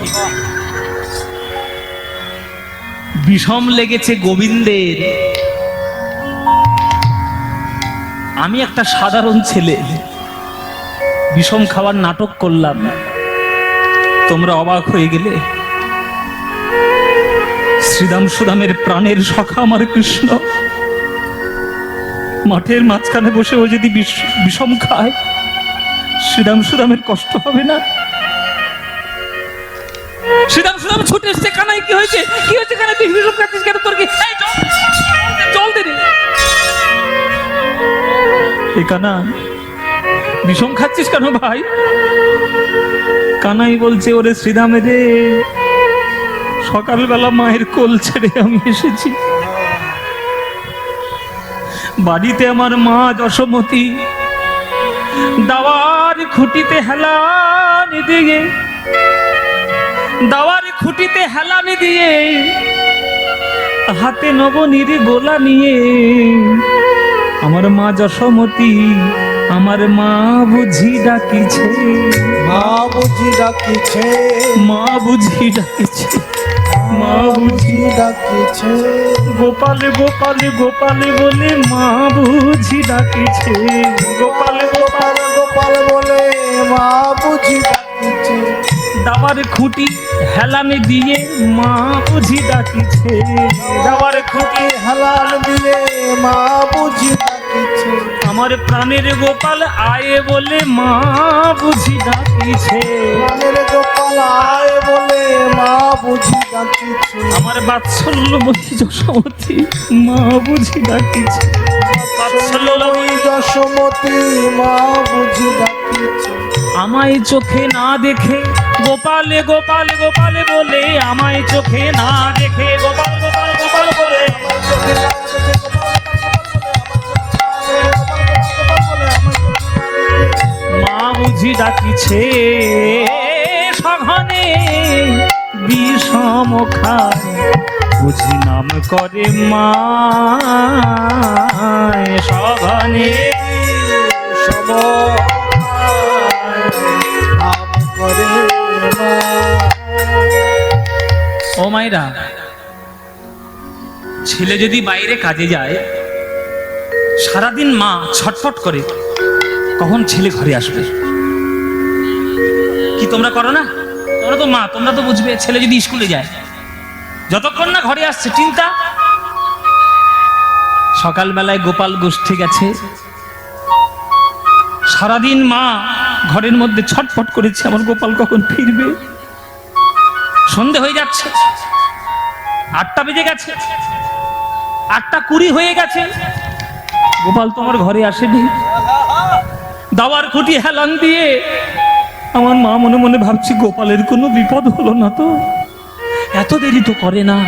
বিষম লেগেছে গোবিন্দের। আমি একটা সাধারণ ছেলে, বিষম খাওয়ার নাটক করলাম, তোমরা অবাক হয়ে গেলে। শ্রীরাম সুদামের প্রাণের সখা আমার কৃষ্ণ মাঠের মাঝখানে বসে ও যদি বিষম খায়, শ্রীরাম সুদামের কষ্ট হবে না? শ্রীরাম সুদাম ছুটে এসছে, কানাই কি হয়েছে, কি হয়েছে কানাই, তুই বিষম খাচ্ছিস কেন, তোর কি? এই জল দে রে। এ কানা, বিষম খাচ্ছিস কেন ভাই? কানাই বলছে, ওরে শ্রীরামে রে, সকালবেলা মায়ের কোল ছেড়ে আমি এসেছি, বাড়িতে আমার মা যশোমতী দাওয়ার খুঁটিতে হেলানি দিয়ে, দাওয়ার খুঁটিতে হেলানি দিয়ে, হাতে নবনীর গোলা নিয়ে, আমার মা যশোমতী, আমার মা বুঝি ডাকিছে, মা বুঝি ডাকিছে, মা বুঝি ডাকিছে, মা বুঝি ডাকিছে, গোপালে গোপালে গোপালে বলে মা বুঝি ডাকিছে, গোপালে গোপালে গোপাল বলে মা বুঝি ডাকিছে, দাওয়ার খুঁটি হেলানে দিয়ে মা বুঝি ডাকিছে, দাওয়ার খুঁটি হালাল দিয়ে মা বুঝি ডাকিছে, আমার প্রাণের গোপাল আয়ে বলে মা বুঝি ডাকিছে, প্রাণের গোপাল আয় বলে মা বুঝি ডাকিছে, আমার বাৎসল্যবতী যশোমতী মা বুঝি ডাকিছে, বাৎসল্যময়ী যশোমতী মা বুঝি ডাকিছে, আমায় চোখে না দেখে গোপালে গোপালে গোপালে বলে, আমায় চোখে না দেখে গোপাল গোপাল গোপাল বলে, মা বুঝি ডাকিছে, সঘনে বিষম খায় বুঝি নাম করে মা, সঘনে নাম করে মা। ও মায়েরা, ছেলে যদি বাইরে কাজে যায়, সারাদিন মা ছটফট করে কখন ছেলে ঘরে আসবে। কি তোমরা করো না? তোমরা তো মা, তোমরা তো বুঝবে। ছেলে যদি স্কুলে যায়, যতক্ষণ না ঘরে আসছে চিন্তা। সকালবেলায় গোপাল গোষ্ঠী গেছে, সারাদিন মা ঘরের মধ্যে ছটফট করেছে, আমার গোপাল কখন ফিরবে। সন্ধে হয়ে যাচ্ছে, 8টা বেজে গেছে, 8:20 হয়ে গেছে, গোপাল তো আমার ঘরে আসেনি। দাওয়ার খুঁটি হেলান দিয়ে আমার মা মনে মনে ভাবছি, গোপালের কোনো বিপদ হলো না তো? এত দেরি তো করে না,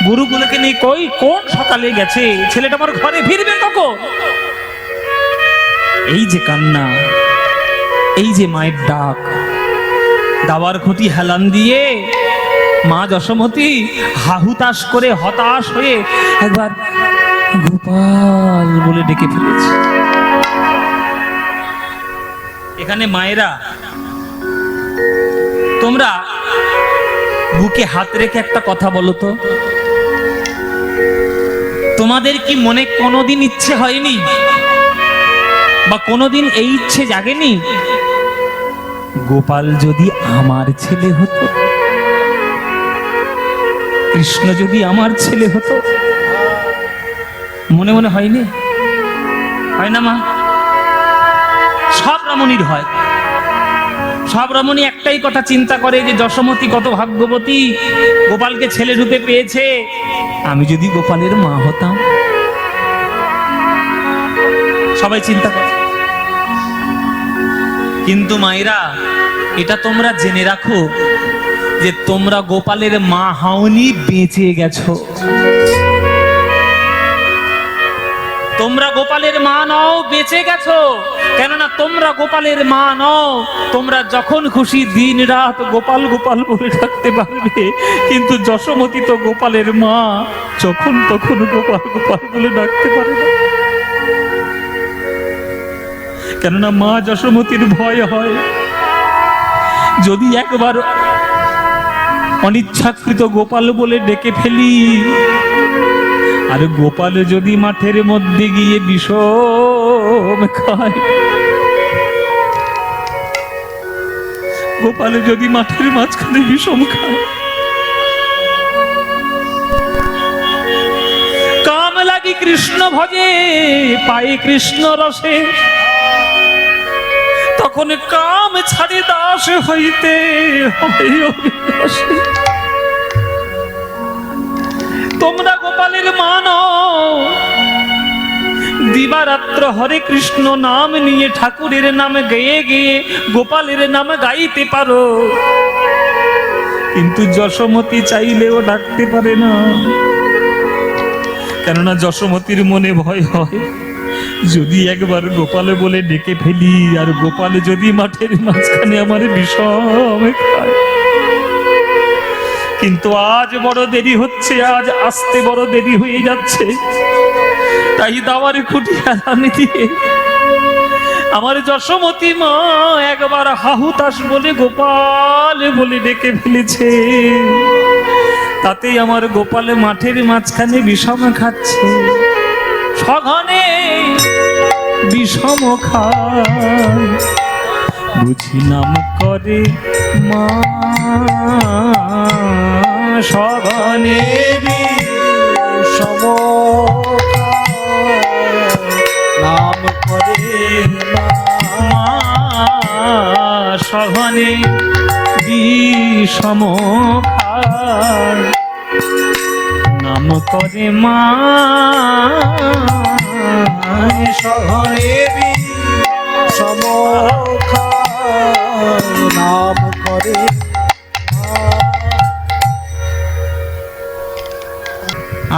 গরুগুলোকে নিয়ে কোন সকালে গেছে, ছেলেটা আমার ঘরে ফিরবে কখন? এই যে কান্না, এই যে মায়ের ডাক। দাওয়ার খুঁটি হেলান দিয়ে মা যশোমতী হাহুতাশ করে হতাশ হয়ে একবার গোপাল বলে ডেকে ফেলেছে। এখানে মায়েরা, তোমরা বুকে হাত রেখে একটা কথা বলো তো, তোমাদের কি মনে কোনোদিন ইচ্ছে হয়নি, বা কোনোদিন এই ইচ্ছে জাগেনি, গোপাল যদি আমার ছেলে হতো, কৃষ্ণ যদি আমার ছেলে হতো? মনে মনে হয়নি? হয় না মা? সব রমণীর হয়। সব রমণী একটাই কথা চিন্তা করে যে যশোমতী কত ভাগ্যবতী, গোপালকে ছেলে রূপে পেয়েছে, আমি যদি গোপালের মা হতাম। সবাই চিন্তা করে। কিন্তু মায়েরা, এটা তোমরা জেনে রাখো যে তোমরা গোপালের মা হাওনি, বেঁচে গেছো। তোমরা গোপালের মা নও, বেঁচে গেছো। কেননা তোমরা গোপালের মা নও, তোমরা যখন খুশি দিন রাত গোপাল গোপাল বলে ডাকতে পারবে, কিন্তু যশোমতী তো গোপালের মা, যখন তখন গোপাল গোপাল বলে ডাকতে পারে না। কেননা মা যশোমতীর ভয় হয়, যদি একবার অনিচ্ছাকৃত গোপাল বলে ডেকে ফেলি, আর গোপাল যদি মাঠের মধ্যে গিয়ে বিষম খায়, গোপাল যদি মাঠের মাঝখানে বিষম খায়, কাম লাগি কৃষ্ণ ভজে পায়ে কৃষ্ণ রসে, তখন কাম ছাড়ে দাস হইতে হবে অবিনাশী। তোমরা গোপালের মা নও, দিবারাত্র হরে কৃষ্ণ নাম নিয়ে ঠাকুরের নাম গেয়ে গেয়ে গোপালের নাম গাইতে পারো, কিন্তু যশোমতী চাইলেও ডাকতে পারে না। কেননা যশোমতীর মনে ভয় হয়, যদি একবার গোপাল বলে ডেকে ফেলি, আর গোপাল যদি মাঠের মাঝখানে আমার বিষম খায়। কিন্তু আজ বড় দেরি হচ্ছে, আজ আসতে বড় দেরি হয়ে যাচ্ছে, তাই দাওয়ার খুঁটি হারানি দিয়ে আমার যশোমতী মা একবার হাহুতাস বলে গোপাল বলে ডেকে ফেলেছে, তাতেই আমার গোপাল মাঠের মাঝখানে বিষম খাচ্ছে। সঘনে বিষম খায়, বুঝি নাম করে মা, সঘনে বিষম নাম করে মা, সঘনে বিষম খায়, নাম করে মা, সঘনে বিষম নাম করে।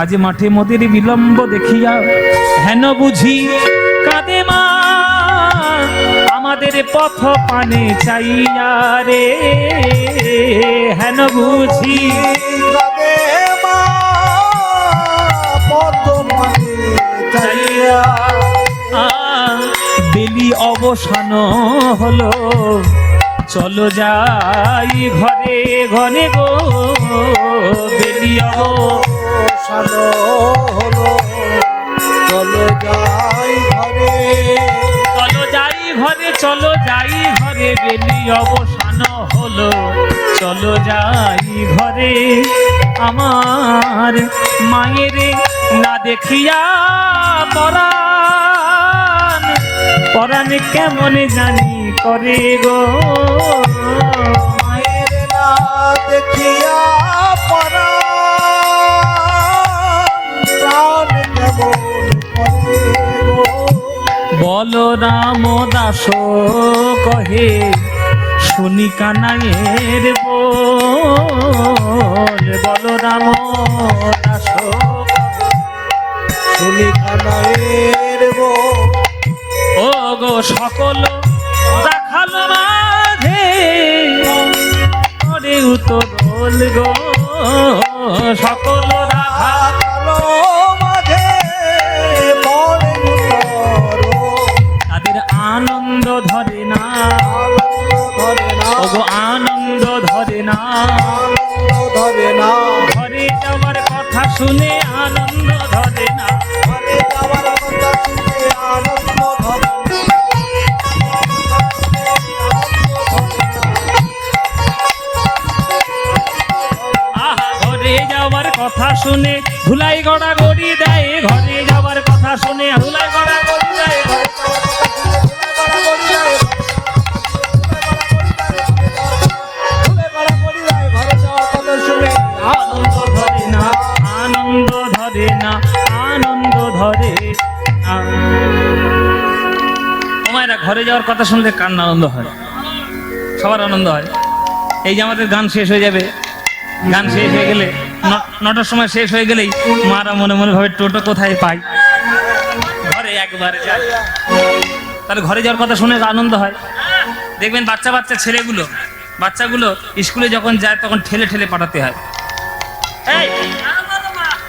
আজ মাঠে মোদের বিলম্ব দেখিয়া হেন বুঝি কাঁদে মা, আমাদের পথ পানে চাইয়া রে, হেন বুঝি কাঁদে মা পথ পানে চাইয়া। বেলি অবসান হলো, চলো যাই ঘরে ঘরে গো, বেলি অবসান হলো, চলো যাই ঘরে, চলো যাই ঘরে, চলো যাই ঘরে, বেলি অবসান হলো, চলো যাই ঘরে। আমার মায়ের না দেখিয়া পরাণ, পরাণ কেমন জানি করে গো, মায়ের না দেখিয়া পরাণ কেমন করে গো। বলরাম দাস কহে শুনি কানাইয়ের বল, বলরাম দাস শুনি কানাইয়ের বল, ও গো সকল দেখালো মাঝে করে উতরল গো, সকল কালো মাঝে পরে করো, তাদের আনন্দ ধরে না, আনন্দ ধরে না, ও গো আনন্দ ধরে না, আনন্দ ধরে না, ঘরে যাওয়ার কথা শুনে আনন্দ ধরে না, ঘরে যাওয়ার কথা শুনে আনন্দ ধরে না। আহা ঘরে যাওয়ার কথা শুনে ধুলাই গড়া গড়ি দেয়, ঘরে যাওয়ার কথা শুনে ধুলাই গড়া গড়ি দেয়, ঘরে আনন্দ ধরে না, আনন্দ ধরে না, আনন্দ ধরে না। ও মায়েরা, ঘরে যাওয়ার কথা শুনলে কার না আনন্দ হয়? সবার আনন্দ হয়। এই যে আমাদের গান শেষ হয়ে যাবে, গান শেষ হয়ে গেলে 9টার সময় শেষ হয়ে গেলেই মারা মনে মনে ভাবে টোটো কোথায় পাই, ঘরে একবারে যায়। তাহলে ঘরে যাওয়ার কথা শুনে আনন্দ হয়। দেখবেন বাচ্চা বাচ্চা ছেলেগুলো, বাচ্চাগুলো স্কুলে যখন যায় তখন ঠেলে ঠেলে পাঠাতে হয়।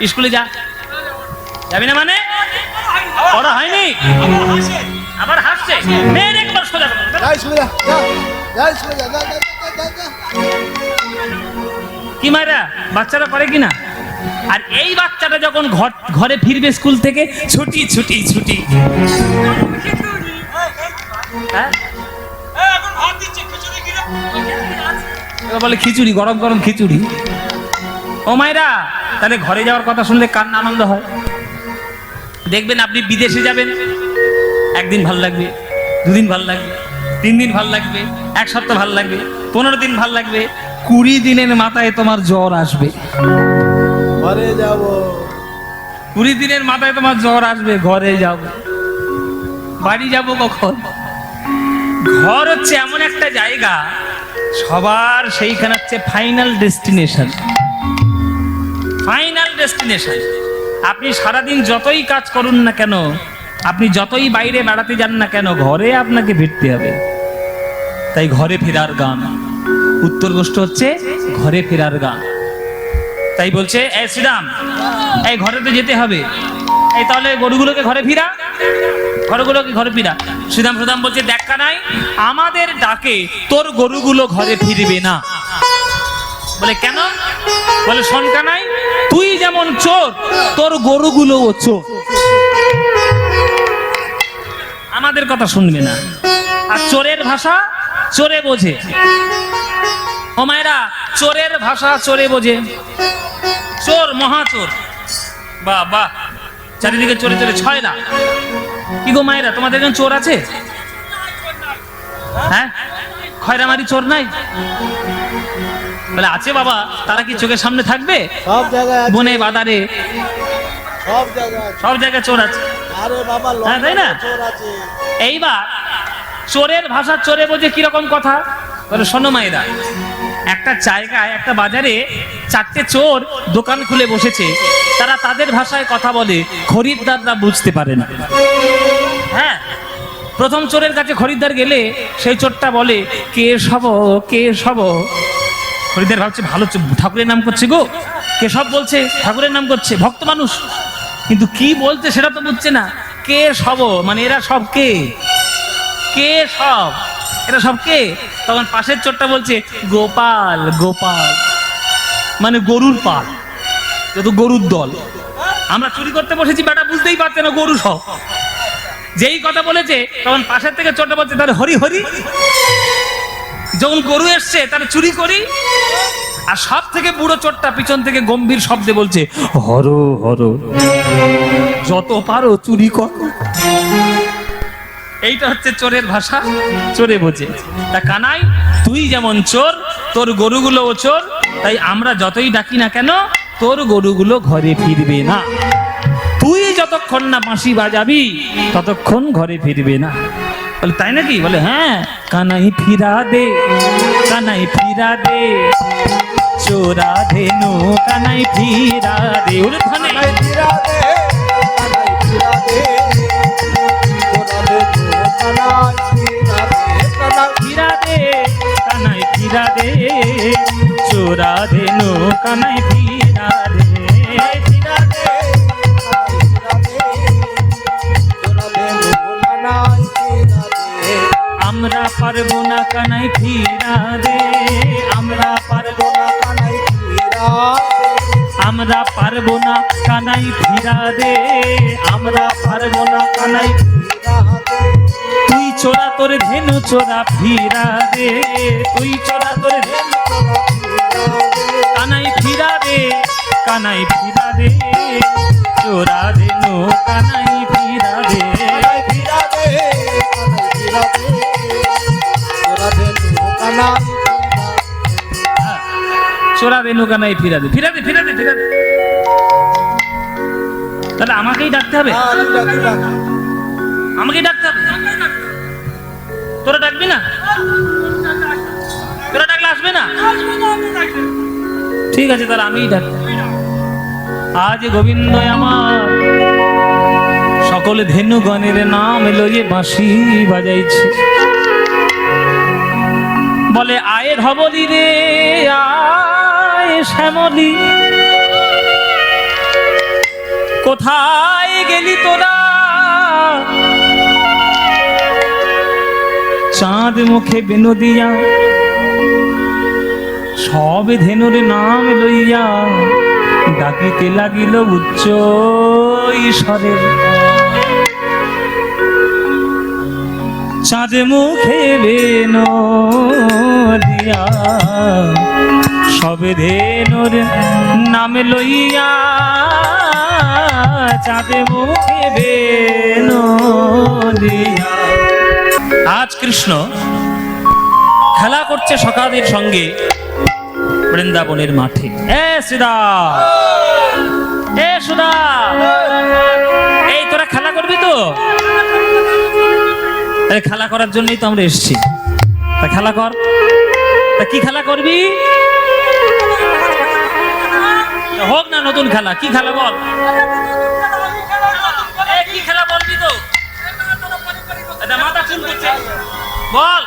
এই স্কুলে যা, যাবি না মানে পড়া হয়নি, আবার হাসছে, মেয়ের একবার সোজা করো। যাই স্কুলে যা, যাই স্কুলে যা, যা, যা, যা, যা, যা। কি মায়েরা বাচ্চারা করে কিনা? আর এই বাচ্চাটা যখন ঘরে ফিরবে স্কুল থেকে, ছুটি ছুটি ছুটি, হ্যাঁ এবার বলে খিচুড়ি, গরম গরম খিচুড়ি। ও মায়েরা, তাহলে ঘরে যাওয়ার কথা শুনলে কার না আনন্দ হয়। দেখবেন আপনি বিদেশে যাবেন, একদিন ভাল লাগবে, 2 দিন ভাল লাগবে, 3 দিন ভাল লাগবে, 1 সপ্তাহ ভাল লাগবে, 15 দিন ভাল লাগবে, 20 দিনের মাথায় তোমার জ্বর আসবে। ঘরে যাব, 20 দিনের মাথায় তোমার জ্বর আসবে, ঘরে যাব। বাড়ি যাব কখন? ঘর হচ্ছে এমন একটা জায়গা, সবার সেইখানে হচ্ছে ফাইনাল ডেস্টিনেশন। Final destination. আপনি সারাদিন যতই কাজ করুন না কেন, আপনি যতই বাইরে বেড়াতে যান না কেন, ঘরে আপনাকে ফিরতে হবে। তাই ঘরে ফেরার গান, উত্তর গোষ্ঠ হচ্ছে ঘরে ফেরার গান। তাই বলছে এ শ্রীরাম, এই ঘরে তো যেতে হবে, এই তাহলে গরুগুলোকে ঘরে ফিরা, গরুগুলোকে ঘরে ফিরা। শ্রীরাম বলছে দেখ কানাই, আমাদের ডাকে তোর গরুগুলো ঘরে ফিরবে না। বলে কেন? বলে শোন কানাই, তুই যেমন চোর, তোর গরুগুলোও চোর, আমাদের কথা শুনবে না। আর চোরের ভাষা চোরে বোঝে। ও মায়েরা, চোরের ভাষা চোরে বোঝে। চোর মহাচোর, বাহ বাহ, চারিদিকে চোরে চোরে ছয় না। কি গো মায়েরা, তোমাদের এখানে চোর আছে? হ্যাঁ, খয়রামারি চোর নাই? বলে আছে বাবা, তারা কি চোখের সামনে থাকবে? সব জায়গায় আছে, বনে বাদারে সব জায়গায় আছে। সব জায়গায় চোর আছে। আরে বাবা, হ্যাঁ, তাই না? চোর আছে। এইবার চোরের ভাষা চোরে বোঝে কিরকম কথা? বলে শোনো মায়েরা, একটা জায়গায়, একটা বাজারে 4টে চোর দোকান খুলে বসেছে। তারা তাদের ভাষায় কথা বলে, খরিদ্দাররা বুঝতে পারে না। হ্যাঁ, প্রথম চোরের কাছে খরিদ্দার গেলে সেই চোরটা বলে কে সব, কে সব। খরিদ্দার ভাবছে ভালো ঠাকুরের নাম করছে গো, কে সব বলছে, ঠাকুরের নাম করছে, ভক্ত মানুষ, কিন্তু কি বলছে সেটা তো বুঝছে না। কে সব মানে এরা সব কে, কে সব, এরা সব কে? তখন পাশের চোরটা বলছে গোপাল, গোপাল মানে গরুর পাল, যত গরুর দল। আমরা চুরি করতে বসেছি, বেটা বুঝতেই পারছে না গরু সব। যেই কথা বলেছে তখন পাশের থেকে চোরটা বলছে তাহলে হরি হরি, যখন গরু এসছে তাহলে চুরি করি। আর সব থেকে বুড়ো চোরটা পিছন থেকে গম্ভীর শব্দে বলছে হর হর, যত পারো চুরি কর। এইটা হচ্ছে চোরের ভাষা, চোরে বোঝে। তা কানাই, তুই যেমন চোর, তোর গরুগুলোও চোর। তাই আমরা যতই ডাকি না কেন, তোর গরুগুলো ঘরে ফিরবে না। তুই যতক্ষণ না বাঁশি বাজাবি ততক্ষণ ঘরে ফিরবে না। বলে তাই নাকি? বলে হ্যাঁ। কানাই ফিরা দে, কানাই ফিরা দে, চোরা ধেনু কানাই ফিরা দে। ওরে ধানে ফিরা দে, কানাই ফিরা দে, তোরা দে তো কানাই ফিরা দে, কানাই ফিরা দে, কানাই ফিরা দে, চোরা ধেনু কানাই ফিরা দে। ফিরা দে, কানাই ফিরা দে, তোরা দে তো কানাই ফিরা দে। আমরা পারবো না কানাই ফিরা দে, আমরা পারবো না, কানাই ফিরা দে, আমরা পারবো না কানাই ফিরা দে, আমরা পারবো না কানাই। ফিরা দে, তুই চোরা তোর ধেনু চোরা ফিরা দে, তুই চোরা তোর ধেনু তোরা ফিরা দে। কানাই ফিরা দে, কানাই ফিরা দে, চোরা ধেনু কানাই ফিরা দে। কানাই ফিরা দে, কানাই ফিরা দে, তোরা দে তো কানাই ফিরা দে। চোরা ধেনু কানাই ফিরা দে, ফিরা দে, ফিরা দে, ফিরা দে। তাহলে আমাকেই ডাকতে হবে, আমাকেই ডাকতে হবে। তোরা ডাকবি না? তোরা ডাকলে আসবে না? ঠিক আছে, তাহলে আমিই ডাক। আজ গোবিন্দ আমার সকল ধেনুগণের নাম লইয়ে বাঁশি বাজাইছে। বলে আয়ে ধবলি রে আয় শ্যামলি, কোথায় গেলি তোরা? চাঁদ মুখে বেনু দিয়া সব ধেনুর নাম লইয়া ডাকিতে লাগিল উচ্চ ঈশ্বরের। চাঁদ মুখে বেনু দিয়া সব ধেনুর নাম লইয়া, চাঁদ মুখে বেনু দিয়া। আজ কৃষ্ণ খেলা করছে সখাদের সঙ্গে বৃন্দাবনের মাঠে। এ সুদা, এ সুদা, এই তোরা খেলা করবি তো? খেলা করার জন্যই তো আমরা এসেছি। তা খেলা কর। তা কি খেলা করবি? হোক না নতুন খেলা। কি খেলা বল? কি খেলা বলবি তো? মাথা চুল করছে, বল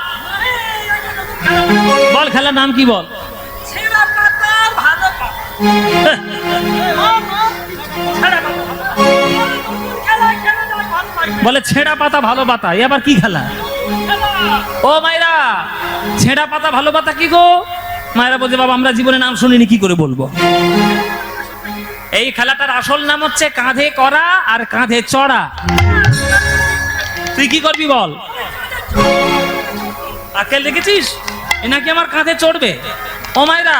বল, খেলার নাম কি বল? বলে ছেঁড়া পাতা ভালো পাতা। এবার কি খেলা? ও মায়েরা, ছেঁড়া পাতা ভালো পাতা কি গো? মায়েরা বলছে বাবা আমরা জীবনে নাম শুনিনি, কি করে বলবো? এই খেলাটার আসল নাম হচ্ছে কাঁধে করা আর কাঁধে চড়া। তুই কি করবি বল? আকেল দেখেছিস? এ নাকি আমার কাঁধে চড়বে। ও মায়েরা,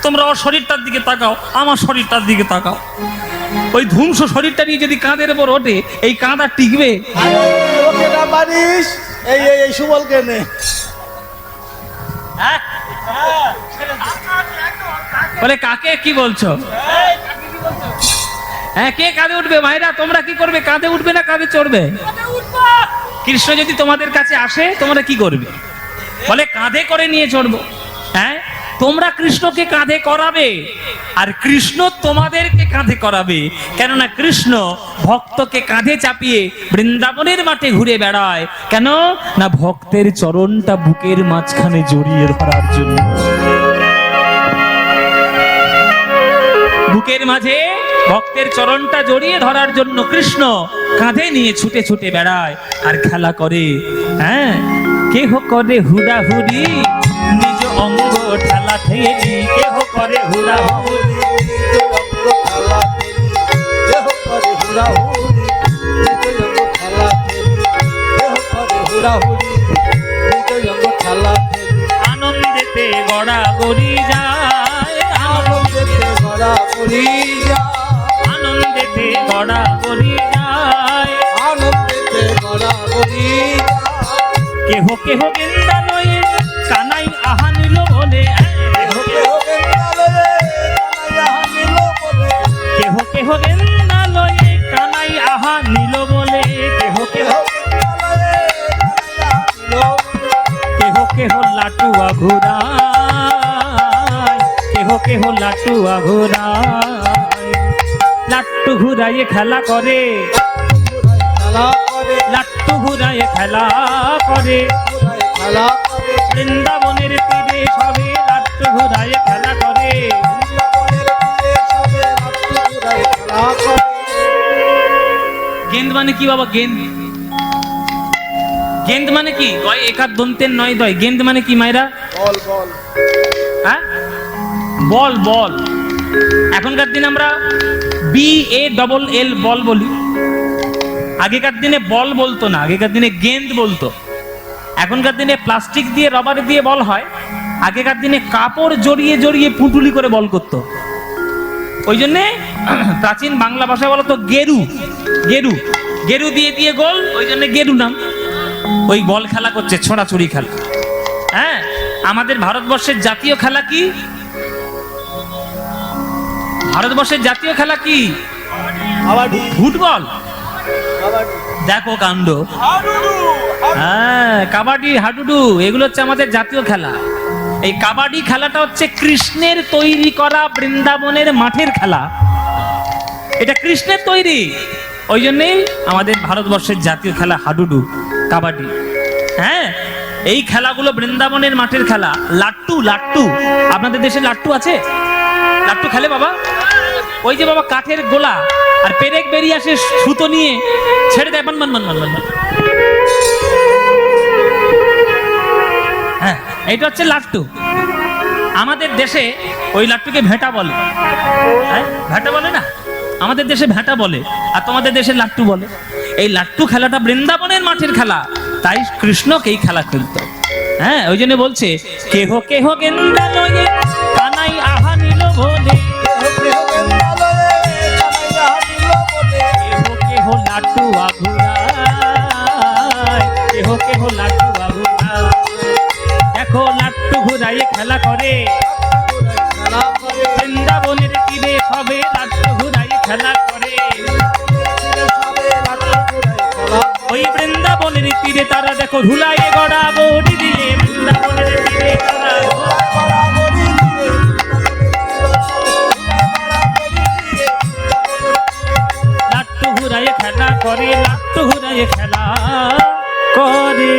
তোমরা ওর শরীরটার দিকে তাকাও, আমার শরীরটার দিকে তাকাও। ওই ধ্বংস শরীরটা নিয়ে যদি কাঁধের উপর ওঠে, এই কাঁধ আর টিকবে? ওকে না পারিস। এই এই এই সুবলকে নে। হ্যাঁ? বলে কাকে কি বলছো? হ্যাঁ, কে কাঁধে উঠবে? মায়েরা তোমরা কি করবে? কাঁধে উঠবে না কাঁধে চড়বে? কৃষ্ণ যদি তোমাদের কাছে আসে তোমরা কি করবে? বলে কাঁধে করে নিয়ে চড়বো। হ্যাঁ, তোমরা কৃষ্ণকে কাঁধে করাবে আর কৃষ্ণ তোমাদেরকে কাঁধে করাবে। কেননা কৃষ্ণ ভক্তকে কাঁধে চাপিয়ে বৃন্দাবনের মাঠে ঘুরে বেড়ায়। কেন না ভক্তের চরণটা বুকের মাঝখানে জড়িয়ে ধরার জন্য। বুকের মাঝে ভক্তের চরণটা জড়িয়ে ধরার জন্য কৃষ্ণ কাঁধে নিয়ে ছুটে ছুটে বেড়ায় আর খেলা করে। হ্যাঁ, কেহ করে হুড়াহুড়ি, নিজ অঙ্গ ঠেলা ঠেলি। কেহ করে হুড়াহুড়ি, আনন্দেতে গড়াগড়ি যায়, আনন্দেতে গড়াগড়ি যায়, আনন্দেতে গড়াগড়ি যায়, আনন্দেতে গড়াগড়ি যায়। কেহ কেহ গেন্দা লয়ে কানাই আহা নিল বলে, কেহ কেহ গেন্দা লয়ে কানাই আহা নিল বলে, কেহ কেহ কেহ কেহ লাটুয়া ঘুরায়, কেহ কেহ লাটুয়া ঘুরায়। লাট্টু ঘুরাইয়ে খেলা করে, লাট্টু ঘুরাইয়ে খেলা করে। বৃন্দাবনের তীরে সবে লাট্টু ঘুরাইয়ে খেলা করে। গেন্দ মানে কি বাবা? গেন্দ, গেন্দ মানে কি? গয় একার দন্তের নয় দয়। গেন্দ মানে কি মায়েরা? বল বল। হ্যাঁ, বল বল। এখনকার দিনে আমরা BALL বল বলি। আগেকার দিনে বল বলতো না, আগেকার দিনে গেন্দ বলতো। এখনকার দিনে প্লাস্টিক দিয়ে রবার দিয়ে বল হয়। আগেকার দিনে কাপড় জড়িয়ে জড়িয়ে পুঁটুলি করে বল করতো। ওই জন্যে প্রাচীন বাংলা ভাষায় বলতো গেরু। গেরু, গেরু দিয়ে দিয়ে গোল, ওই জন্য গেরু নাম। ওই বল খেলা করছে, ছোড়াছুড়ি খেলা। হ্যাঁ, আমাদের ভারতবর্ষের জাতীয় খেলা কি? ভারতবর্ষের জাতীয় খেলা কি? ফুটবল। দেখো কাণ্ড। হ্যাঁ, কাবাডি, হাডুডু, এগুলো হচ্ছে আমাদের জাতীয় খেলা। এই কাবাডি খেলাটা হচ্ছে কৃষ্ণের তৈরি করা বৃন্দাবনের মাঠের খেলা। এটা কৃষ্ণের তৈরি, ওই জন্যই আমাদের ভারতবর্ষের জাতীয় খেলা হাডুডু, কাবাডি। হ্যাঁ, এই খেলাগুলো বৃন্দাবনের মাঠের খেলা। লাট্টু, লাট্টু আপনাদের দেশে লাট্টু আছে? লাট্টু খেলে বাবা? ওই যে বাবা কাঠের গোলা আর পেরেক বেরিয়ে আসে সুতো নিয়ে ছেড়ে দেয়, মান মান মান মান মান। হ্যাঁ, এইটা হচ্ছে লাট্টু। আমাদের দেশে ওই লাট্টুকে ভেটা বলে। হ্যাঁ, ভেটা বলে না? আমাদের দেশে ভেটা বলে, আর তোমাদের দেশে লাট্টু বলে। এই লাট্টু খেলাটা বৃন্দাবনের মাঠের খেলা, তাই কৃষ্ণকে এই খেলা খেলতো। হ্যাঁ, ওই জন্য বলছে কেহ কেহ গেন্দা লয়ে কানাই আহা নিল বলে, কেহ কেহ লাট্টু আঘুরায়, কেহ কেহ লাট্টু আঘুরায়। দেখো লাট্টু ঘুরাইয়ে খেলা করে, বৃন্দাবনের তীরে সবে লাট্টু ঘুরাইয়ে খেলা করে। ওই বৃন্দাবনের তীরে তারা দেখো ধুলাইয়ে গড়া বড়ি দিয়ে, বৃন্দাবনের তীরে তারা লাট্টু ঘুরাইয়ে খেলা করে, লাট্টু ঘুরাইয়ে খেলা করে।